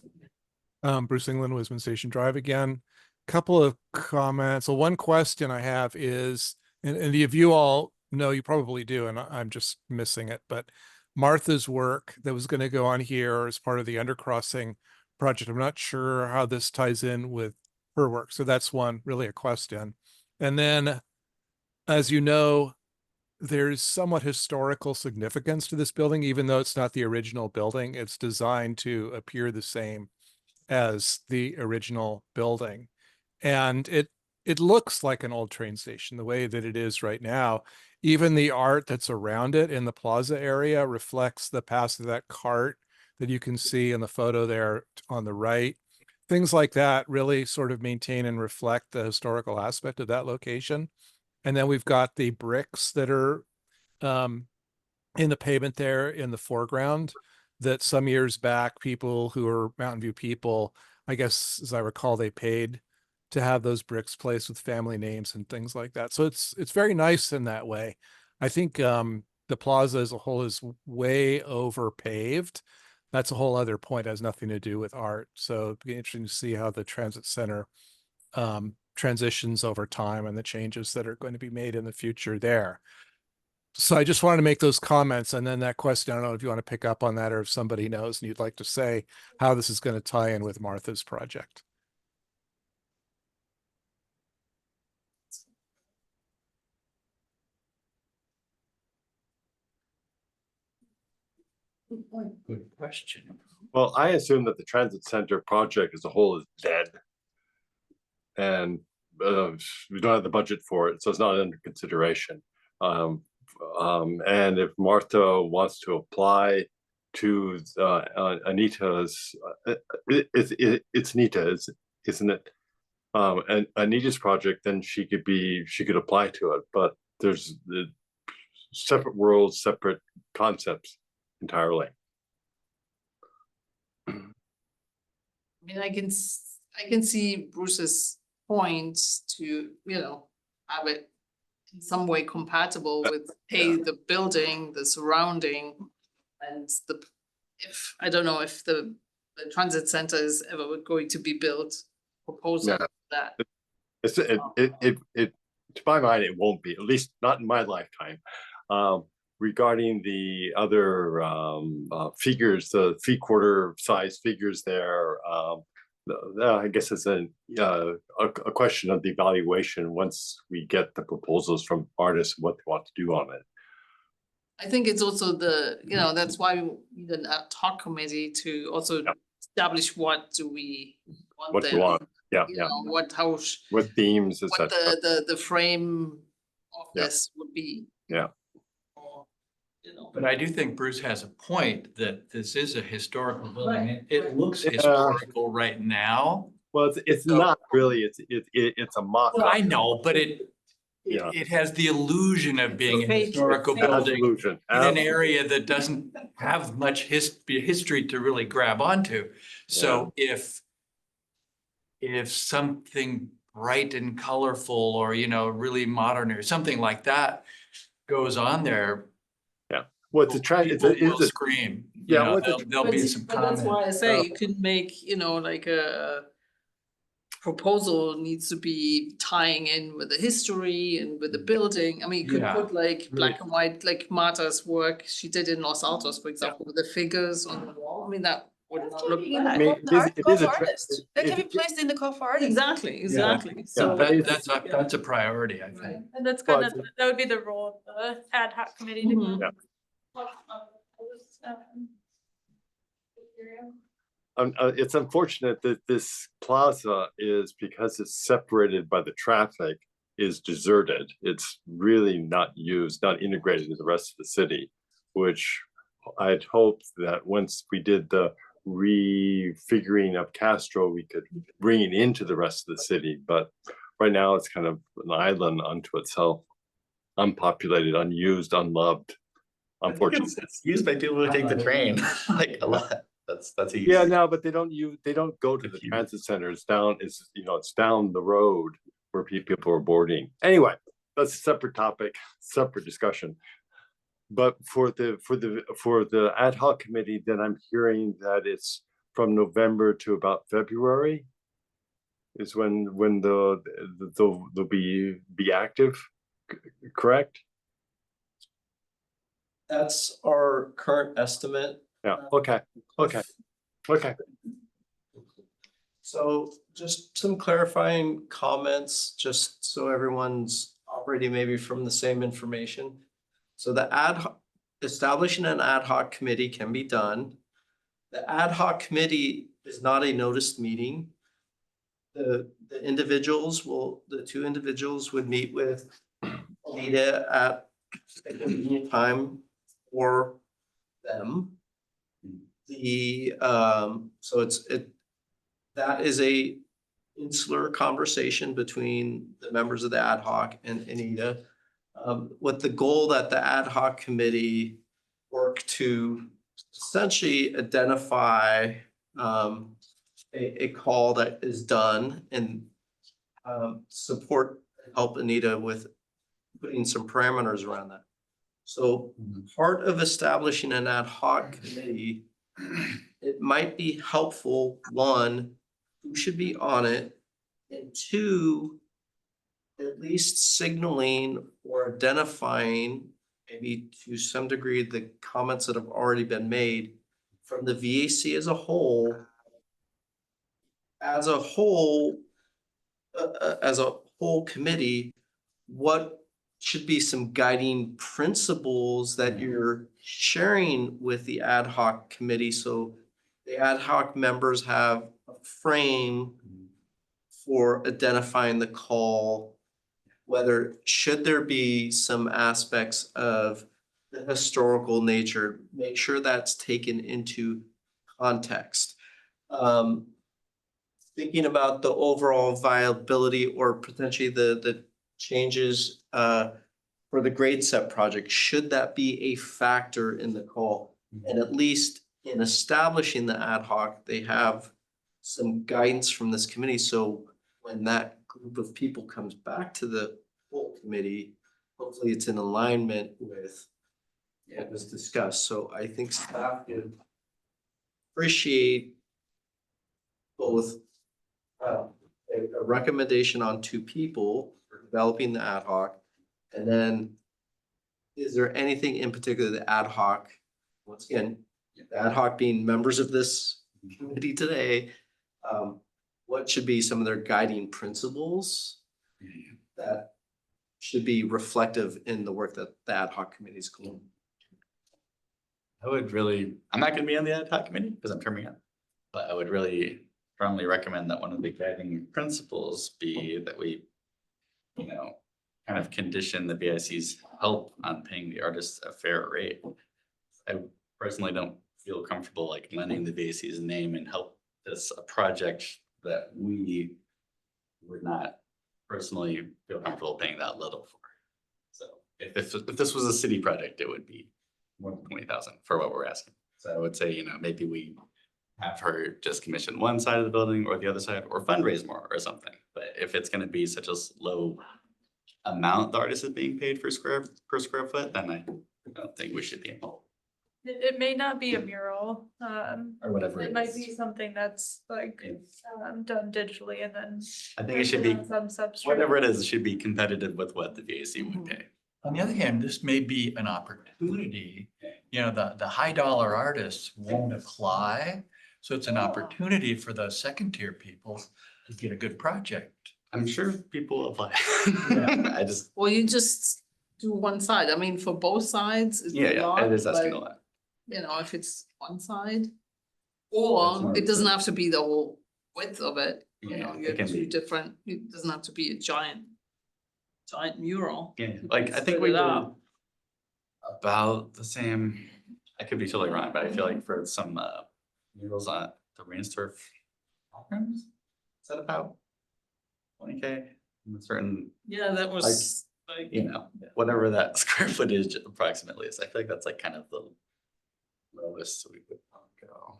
Bruce England, Wisman Station Drive again. Couple of comments. So one question I have is, and if you all know, you probably do, and I'm just missing it, but Martha's work that was going to go on here as part of the undercrossing project, I'm not sure how this ties in with her work. So that's one, really a question. And then, as you know, there's somewhat historical significance to this building, even though it's not the original building. It's designed to appear the same as the original building. And it looks like an old train station, the way that it is right now. Even the art that's around it in the plaza area reflects the past of that cart that you can see in the photo there on the right. Things like that really sort of maintain and reflect the historical aspect of that location. And then we've got the bricks that are in the pavement there in the foreground that some years back, people who are Mountain View people, I guess, as I recall, they paid to have those bricks placed with family names and things like that. So it's very nice in that way. I think the plaza as a whole is way over paved. That's a whole other point, it has nothing to do with art. So it'd be interesting to see how the transit center transitions over time and the changes that are going to be made in the future there. So I just wanted to make those comments, and then that question, I don't know if you want to pick up on that or if somebody knows and you'd like to say how this is going to tie in with Martha's project.
Good question.
Well, I assume that the transit center project as a whole is dead. And we don't have the budget for it, so it's not under consideration. And if Martha wants to apply to Anita's, it's Anita's, isn't it? And Anita's project, then she could apply to it, but there's the separate worlds, separate concepts entirely.
I mean, I can see Bruce's points to, have it in some way compatible with, hey, the building, the surrounding, and I don't know if the transit center is ever going to be built, proposal
No.
of that.
To my mind, it won't be, at least not in my lifetime. Regarding the other figures, the 3/4 size figures there, I guess it's a question of the evaluation once we get the proposals from artists, what they want to do on it.
I think it's also that's why we need an ad hoc committee to also establish what do we want
What
there.
you want, yeah, with themes,
what
etc.
the frame of
Yeah.
this would be.
Yeah.
Or,
But I do think Bruce has a point that this is a historical building.
Right,
It looks
Yeah.
historical right now.
Well, it's
So-
not really, it's a mock.
Well, I know, but
Yeah.
it has the illusion of being a
Page-
historical
page-
building
Illusion.
in an area that doesn't have much history to really grab onto. So if if something bright and colorful or, you know, really modern or something like that goes on there,
Well, it's a trend,
people will scream. You
yeah,
know,
what's a-
there'll be some
But that's why I
comments.
say you could make, you know, like a proposal needs to be tying in with the history and with the building. I mean, you could
Yeah.
put like black and white, like Marta's work she did in Los Altos, for example, with the figures on the wall. I mean, that would
That's
not look
changing in the
bad.
I mean,
call-
it
call
is a
for
tre-
artist. That can be
it-
placed in the call for artist.
Exactly, exactly. So
that
That's
is-
that's a priority, I think.
Right, and that's
Well,
kind of, that would be the role of the ad hoc committee to.
Mhm.
Yeah.
Talk about those, criteria.
It's unfortunate that this plaza is, because it's separated by the traffic, is deserted. It's really not used, not integrated in the rest of the city, which I'd hoped that once we did the refiguring of Castro, we could bring it into the rest of the city. But right now it's kind of an island unto itself, unpopulated, unused, unloved. Unfortunately.
It's used by people who take the train, like a lot. That's a.
Yeah, no, but they don't go to the
If you-
transit centers down, it's, you know, it's down the road where people are boarding. Anyway, that's a separate topic, separate discussion. But for the ad hoc committee, then I'm hearing that it's from November to about February is when they'll be active, correct?
That's our current estimate.
Yeah, okay, okay.
So just some clarifying comments, just so everyone's operating maybe from the same information. So establishing an ad hoc committee can be done. The ad hoc committee is not a noticed meeting. The two individuals would meet with Anita at a convenient time for them. That is a insular conversation between the members of the ad hoc and Anita. With the goal that the ad hoc committee work to essentially identify a call that is done and help Anita with putting some parameters around that. So part of establishing an ad hoc committee, it might be helpful, one, who should be on it, and two, at least signaling or identifying, maybe to some degree, the comments that have already been made from the VAC as a whole. As a whole committee, what should be some guiding principles that you're sharing with the ad hoc committee, so the ad hoc members have a frame for identifying the call, whether should there be some aspects of the historical nature, make sure that's taken into context. Thinking about the overall viability or potentially the changes for the grade set project, should that be a factor in the call? And at least in establishing the ad hoc, they have some guidance from this committee. So when that group of people comes back to the full committee, hopefully it's in alignment with what was discussed. So I think staff would appreciate both a recommendation on two people for developing the ad hoc. And then is there anything in particular the ad hoc, once again, the ad hoc being members of this committee today, what should be some of their guiding principles that should be reflective in the work that the ad hoc committee is doing?
I'm not gonna be on the ad hoc committee because I'm terming out. But I would really strongly recommend that one of the guiding principles be that we, kind of condition the VIC's help on paying the artists a fair rate. I personally don't feel comfortable like lending the VIC's name and help this a project that we would not personally feel comfortable paying that little for. So if this was a city project, it would be more than 20,000 for what we're asking. So I would say, maybe we have her just commission one side of the building or the other side, or fundraise more or something. But if it's gonna be such a low amount the artist is being paid per square foot, then I don't think we should be involved,
It may not be a mural,
or whatever
it
it
might be
is.
something that's like, done digitally and then.
I think it should be,
Some substrate.
whatever it is, it should be competitive with what the VAC would pay.
On the other hand, this may be an opportunity, you know, the high dollar artists won't apply. So it's an opportunity for the second tier people to get a good project.
I'm sure people apply.
Yeah.
I just,
Well, you just do one side. I mean, for both sides, it's a
yeah,
lot,
it is asking a
but,
lot.
you know, if it's one side.
That's
Or
more
it doesn't
of
have to be the whole width of it, you
Yeah,
know, you
it
have
can
two
be.
different, it doesn't have to be a giant mural.
Yeah,
You
like
can
I think
split
we
it
did
up.
about the same, I could be totally wrong, but I feel like for some murals on the Rainstorf Ballrooms, is that about 20K? Certain,
Yeah, that was like,
you know, whatever that square footage approximately is, I feel like that's like kind of the lowest we would go.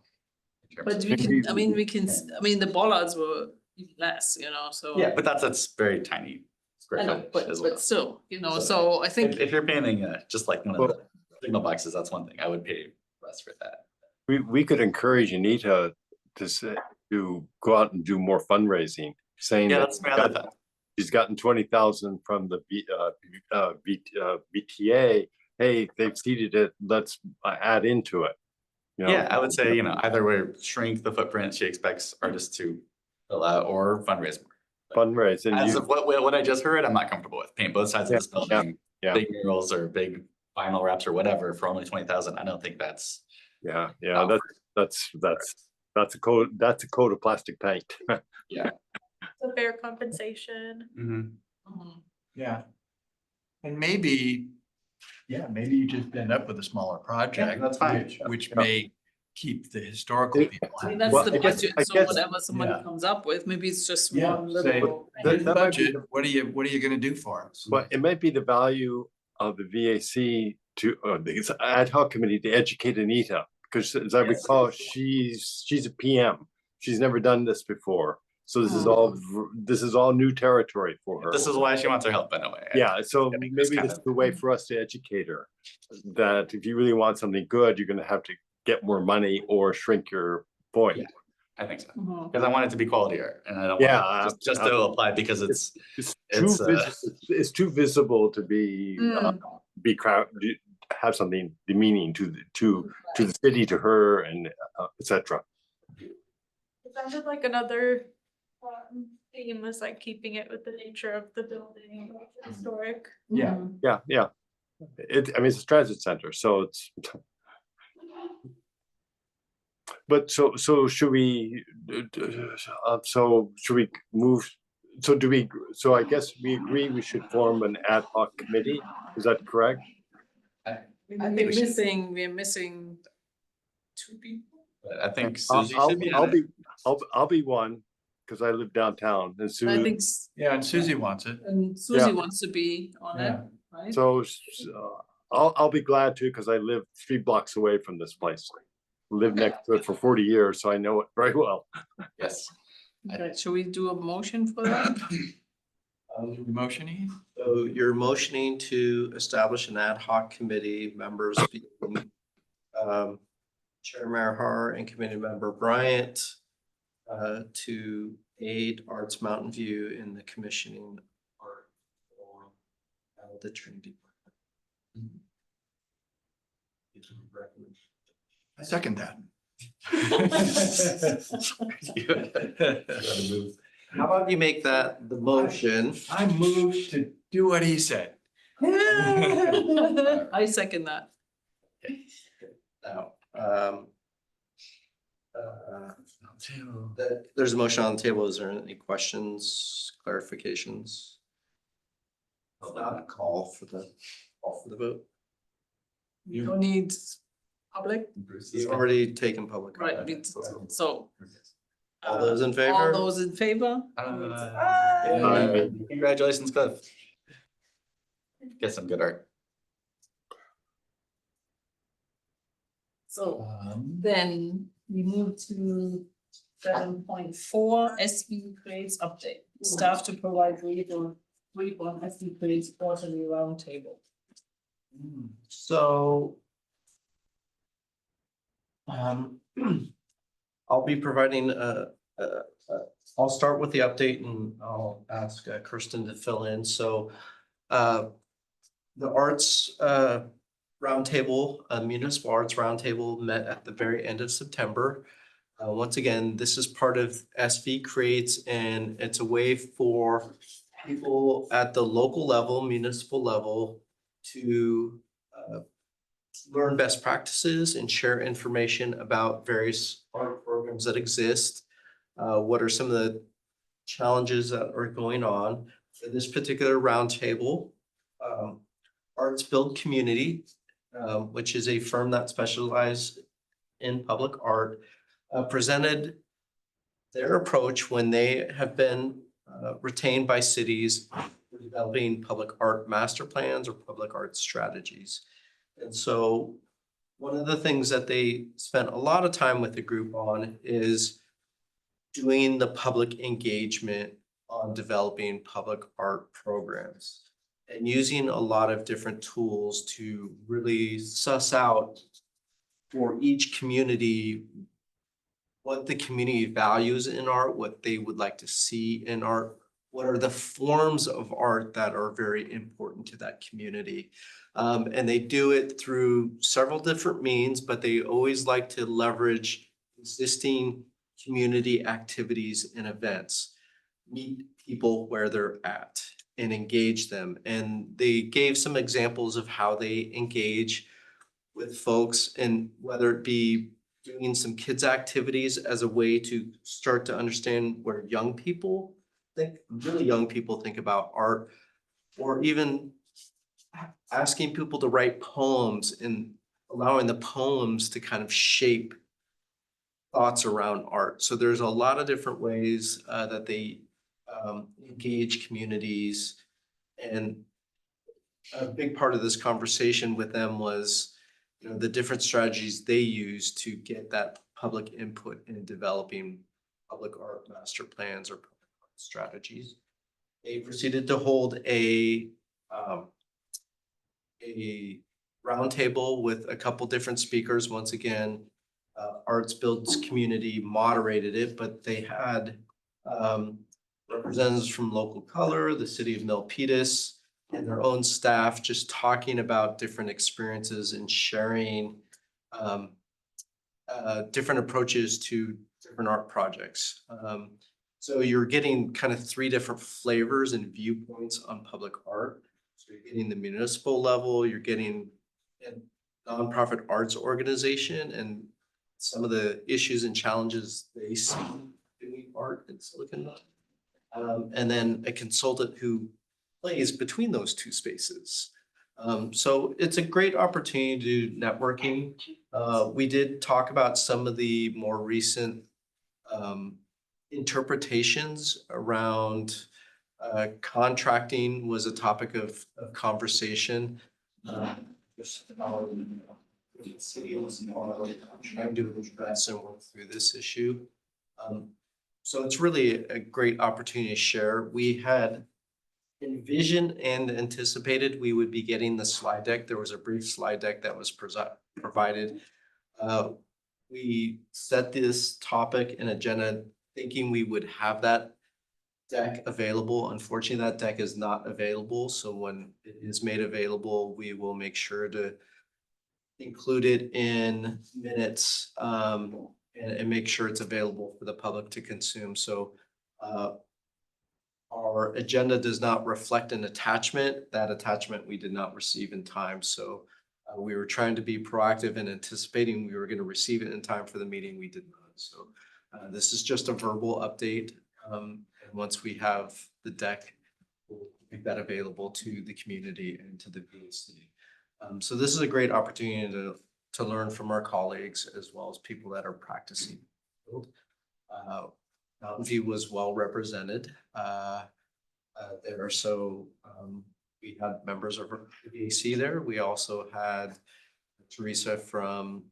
in terms
but
of-
we can,
Maybe
I mean, we can, I mean, the bollards were even less, you know, so.
Yeah, but that's very tiny square
I know,
footage
but,
as well.
still, you know,
So,
so I think.
If you're painting just like one of the signal boxes, that's one thing, I would pay less for that.
We could encourage Anita to go out and do more fundraising, saying
Yeah,
that
that's my other thought.
she's gotten 20,000 from the VTA. Hey, they've seeded it, let's add into it. You know?
Yeah, I would say, you know, either way, shrink the footprint she expects artists to fill out or fundraise more.
Fundraise and
As
you,
of what I just heard, I'm not comfortable with. Paint both sides of this building.
yeah.
Big murals or big vinyl wraps or whatever for only 20,000. I don't think that's.
yeah,
out
that's a coat of plastic paint.
It's a fair compensation.
Mhm.
Mhm.
Yeah. And maybe, yeah, maybe you just end up with a smaller project.
that's fine.
Which may keep the historical
It-
people
I mean,
happy.
that's
Well,
the
I guess-
budget,
I
so
guess-
whatever somebody
Yeah.
comes up with, maybe it's just
Yeah,
one
say,
little.
that-
Here's the
that might be
budget, what are you gonna do for us?
But it might be the value of the VAC to, the ad hoc committee to educate Anita, because as I
Yes.
recall, she's a PM. She's never done this before. So this is all new territory for her.
This is why she wants our help in a way.
Yeah, so
think it's
maybe
kind
this is
of-
the way for us to educate her. That if you really want something good, you're gonna have to get more money or shrink your point.
Yeah. I think so.
Mhm.
Because I want it to be quality art and I don't
Yeah,
want it just to apply because it's,
It's
It's,
it's too visible to be have something demeaning to the city, to her, and etc.
It sounded like another theme was like keeping it with the nature of the building, like historic.
Yeah.
Mhm.
Yeah. I mean, it's a transit center, so it's. But so should we? So should we move? So do we? So I guess we agree we should form an ad hoc committee. Is that correct?
I
We're
think we should-
missing two people.
I think
I'll,
Susie should be on it.
I'll be one, because I live downtown, and
I
Sue,
think,
Yeah, and Susie wants it.
and Susie
Yeah.
wants to be on it,
Yeah.
right?
so I'll be glad to, because I live 3 blocks away from this place. Lived next to it for 40 years, so I know it very well.
Yes.
Okay, should we do a motion for that?
Motiony?
So you're motioning to establish an ad hoc committee, members being Chair Merhar and Committee Member Bryant to aid Arts Mountain View in the commissioning art for the Trinity.
I second that.
How about you make that the motion?
I move to do what he said.
I second that.
Now, there's a motion on the table. Is there any questions, clarifications? If not, call for the vote.
You don't need public,
You've already taken public.
right, I
comment.
mean, so.
All those in favor?
All those in favor?
Congratulations, Cliff. Get some good art.
So then we move to 7.4 SB grades update. Staff to provide brief on SB grades quarterly roundtable.
So I'll be providing I'll start with the update and I'll ask Kirsten to fill in. So the arts roundtable, municipal arts roundtable met at the very end of September. Once again, this is part of SV Creates, and it's a way for people at the local level, municipal level, to learn best practices and share information about various art programs that exist. What are some of the challenges that are going on? For this particular roundtable, Arts Build Community, which is a firm that specializes in public art, presented their approach when they have been retained by cities for developing public art master plans or public art strategies. And so one of the things that they spent a lot of time with the group on is doing the public engagement on developing public art programs and using a lot of different tools to really suss out for each community what the community values in art, what they would like to see in art, what are the forms of art that are very important to that community. And they do it through several different means, but they always like to leverage existing community activities and events, meet people where they're at and engage them. And they gave some examples of how they engage with folks, and whether it be doing some kids activities as a way to start to understand where young people think, really young people think about art, or even asking people to write poems and allowing the poems to kind of shape thoughts around art. So there's a lot of different ways that they engage communities. And a big part of this conversation with them was, you know, the different strategies they use to get that public input in developing public art master plans or public art strategies. They proceeded to hold a roundtable with a couple different speakers. Once again, Arts Builds Community moderated it, but they had representatives from Local Color, the city of Milpitas, and their own staff just talking about different experiences and sharing different approaches to different art projects. So you're getting kind of three different flavors and viewpoints on public art. So you're getting the municipal level, you're getting a nonprofit arts organization and some of the issues and challenges they see doing art in Silicon Valley. And then a consultant who plays between those two spaces. So it's a great opportunity to do networking. We did talk about some of the more recent interpretations around contracting was a topic of conversation. City was trying to address and work through this issue. So it's really a great opportunity to share. We had envisioned and anticipated we would be getting the slide deck. There was a brief slide deck that was provided. We set this topic and agenda thinking we would have that deck available. Unfortunately, that deck is not available. So when it is made available, we will make sure to include it in minutes and make sure it's available for the public to consume. So our agenda does not reflect an attachment. That attachment we did not receive in time. So we were trying to be proactive and anticipating we were going to receive it in time for the meeting. We did not. So this is just a verbal update. And once we have the deck, we'll make that available to the community and to the VOC. So this is a great opportunity to learn from our colleagues as well as people that are practicing. Mountain View was well represented there. So we had members of the VAC there. We also had Teresa from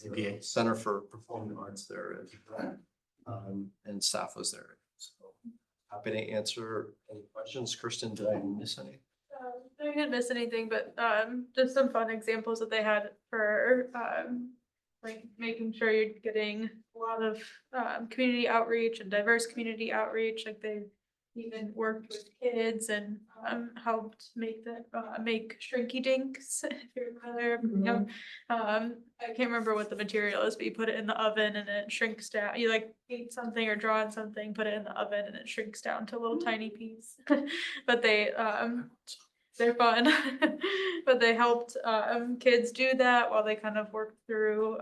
CPA.
Center for Performing Arts there. And staff was there. So happy to answer any questions. Kirsten, did I miss any?
I didn't miss anything, but just some fun examples that they had for like making sure you're getting a lot of community outreach and diverse community outreach. Like they even worked with kids and helped make make Shrinky Dinks. If you're familiar, you know, I can't remember what the material is, but you put it in the oven and it shrinks down. You like paint something or draw on something, put it in the oven, and it shrinks down to a little tiny piece. But they're fun, but they helped kids do that while they kind of worked through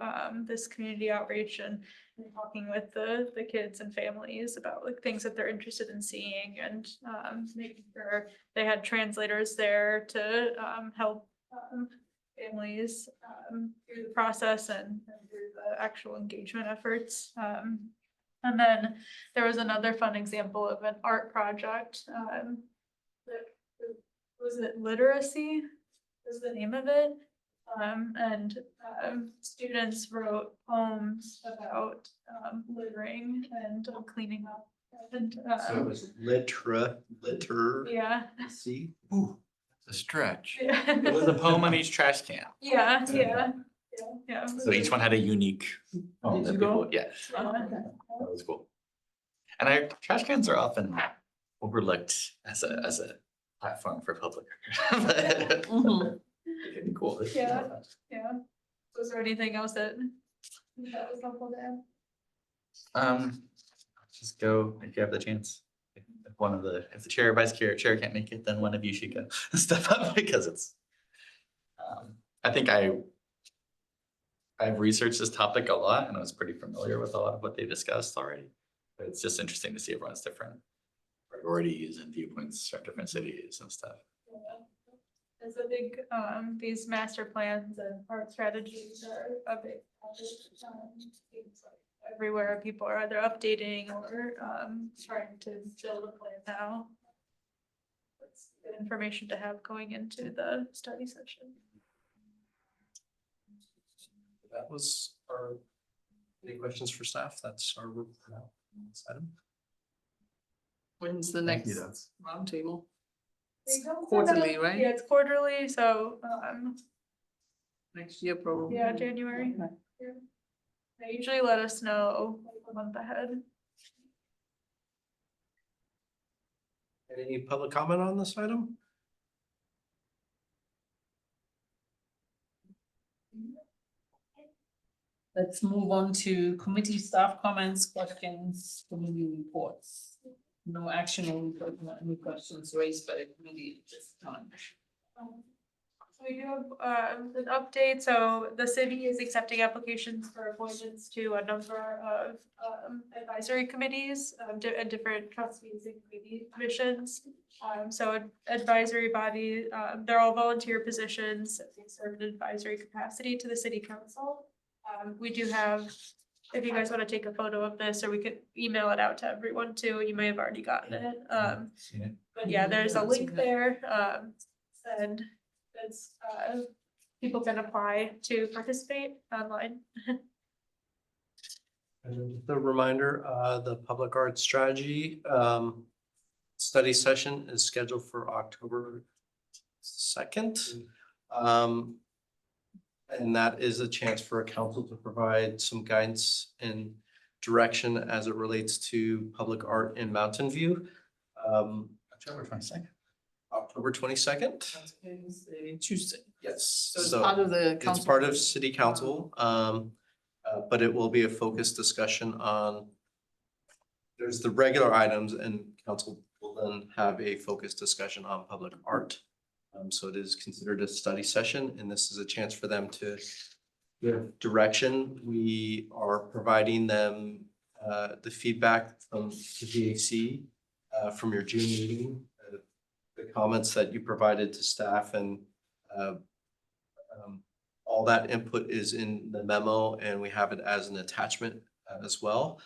this community outreach and talking with the kids and families about like things that they're interested in seeing, and making sure they had translators there to help families through the process and through the actual engagement efforts. And then there was another fun example of an art project. Was it literacy? Was the name of it? And students wrote poems about littering and cleaning up. And
So it was litter.
yeah.
See?
Ooh, that's a stretch.
It was a poem on each trash can.
Yeah.
So each one had a unique. poem
Did
that
you go?
people- Yeah, that was cool. And our trash cans are often overlooked as a platform for public. But
Mhm.
it can be cool.
Yeah. Yeah. Was there anything else that was helpful to add?
Just go if you have the chance. If if the chair or vice chair can't make it, then one of you should go step up because it's. I think I've researched this topic a lot and I was pretty familiar with a lot of what they discussed already. But it's just interesting to see everyone's different priorities and viewpoints from different cities and stuff.
It's a big, these master plans and art strategies are a big topic. Seems like everywhere people are either updating or trying to build a plan now. It's good information to have going into the study session.
That was our, any questions for staff? That's our item.
When's the
Thank
next
you, that's-
roundtable?
They don't send
Quarterly,
out-
right?
Yeah, it's quarterly, so
Next year, probably.
yeah, January.
Okay.
Yeah. They usually let us know like a month ahead.
Any public comment on this item?
Let's move on to committee staff comments, questions, committee reports. No action on any questions raised by the committee at this time.
So we do have an update, so the city is accepting applications for appointments to a number of advisory committees and different trustees and commissions. So advisory body, they're all volunteer positions, they serve an advisory capacity to the city council. We do have, if you guys want to take a photo of this, or we could email it out to everyone too, you may have already gotten it.
Seen it?
But yeah, there's a link there, and it's, people can apply to participate online.
And just a reminder, the public art strategy, study session is scheduled for October 2nd. And that is a chance for a council to provide some guidance and direction as it relates to public art in Mountain View.
October 22nd.
October 22nd.
That's Wednesday, Tuesday.
Yes.
So it's part of the
It's
council.
part of city council, but it will be a focused discussion on. There's the regular items and council will then have a focused discussion on public art. So it is considered a study session and this is a chance for them to give direction. We are providing them the feedback from the VAC from your June meeting. The comments that you provided to staff and all that input is in the memo and we have it as an attachment as well.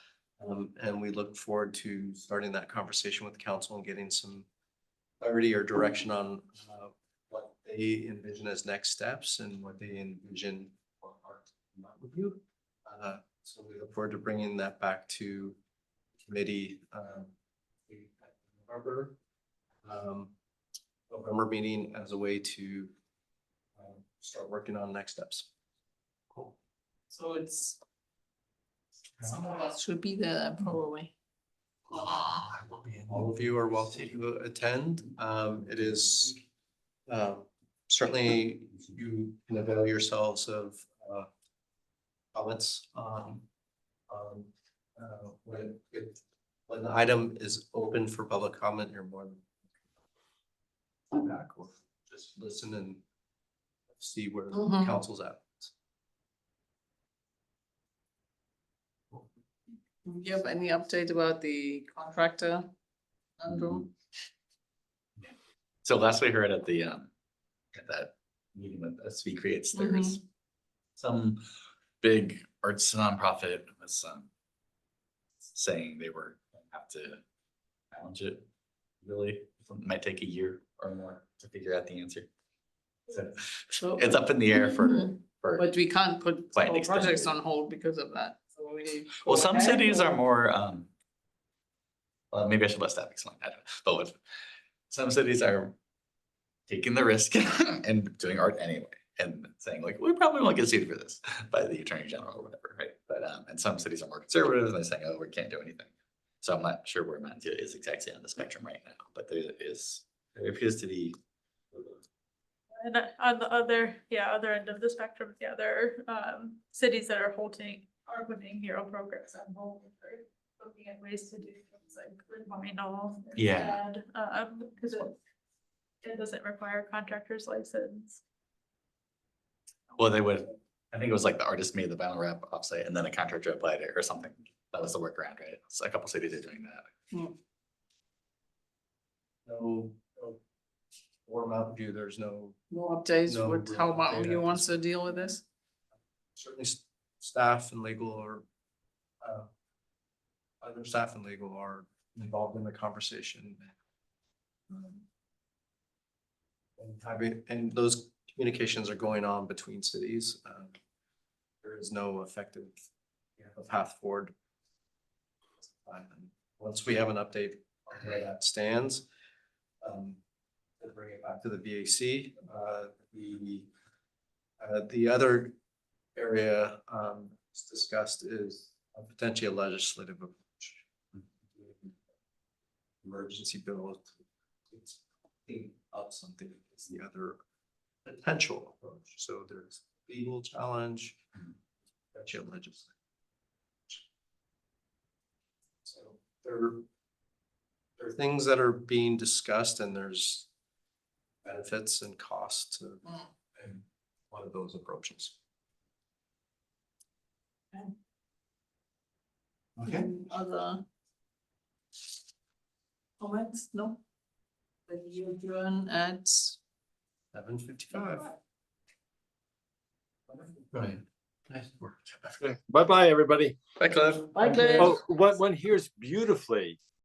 And we look forward to starting that conversation with council and getting some clarity or direction on what they envision as next steps and what they envision for art Mountain View. So we look forward to bringing that back to committee, November, November meeting as a way to start working on next steps. Cool.
So it's. Some of us should be there probably.
All of you are welcome to attend. It is certainly you can avail yourselves of comments on when the item is open for public comment, you're more than back or just listen and see where the
Mhm.
council's at.
Do you have any update about the contractor? Andrew?
So last we heard at the, at that meeting with SV Creates, there was some big arts nonprofit was, saying they were gonna have to challenge it. Really, it might take a year or more to figure out the answer. So
So-
it's up in the air for,
But we can't put
Quite
all projects
extended.
on hold because of that. So we.
well,
go
some
ahead
cities
or-
are more, well, maybe I should let staff explain, I don't know, but some cities are taking the risk and doing art anyway, and saying like, we probably won't get sued for this by the attorney general or whatever, right? But, and some cities are more conservative, and they're saying, oh, we can't do anything. So I'm not sure where Mantua is exactly on the spectrum right now, but there appears to be.
And on the other end of the spectrum, the other cities that are putting hero programs on hold. They're looking at ways to do things like vinyl.
Yeah.
instead, because it doesn't require a contractor's license.
Well, they would, I think it was like the artist made the vinyl wrap offsite and then a contractor applied it or something. That was the workaround, right? So a couple cities are doing that.
No, for Mountain View, there's no,
No updates,
No
what,
real
how
update
Mountain View
at
wants to deal with this?
certainly staff and legal or other staff and legal are involved in the conversation. And those communications are going on between cities. There is no effective path forward. Once we have an update on where that stands, we'll bring it back to the VAC. The other area discussed is potentially a legislative approach. Emergency bill to clean up something is the other potential approach. So there's legal challenge, potential legislative. So there are things that are being discussed and there's benefits and costs to one of those approaches.
Okay.
Other comments? No? Then you adjourn at
7:55.
Right.
Nice work.
Bye-bye, everybody.
Bye, Cliff.
Bye, Cliff.
Oh, one hears beautifully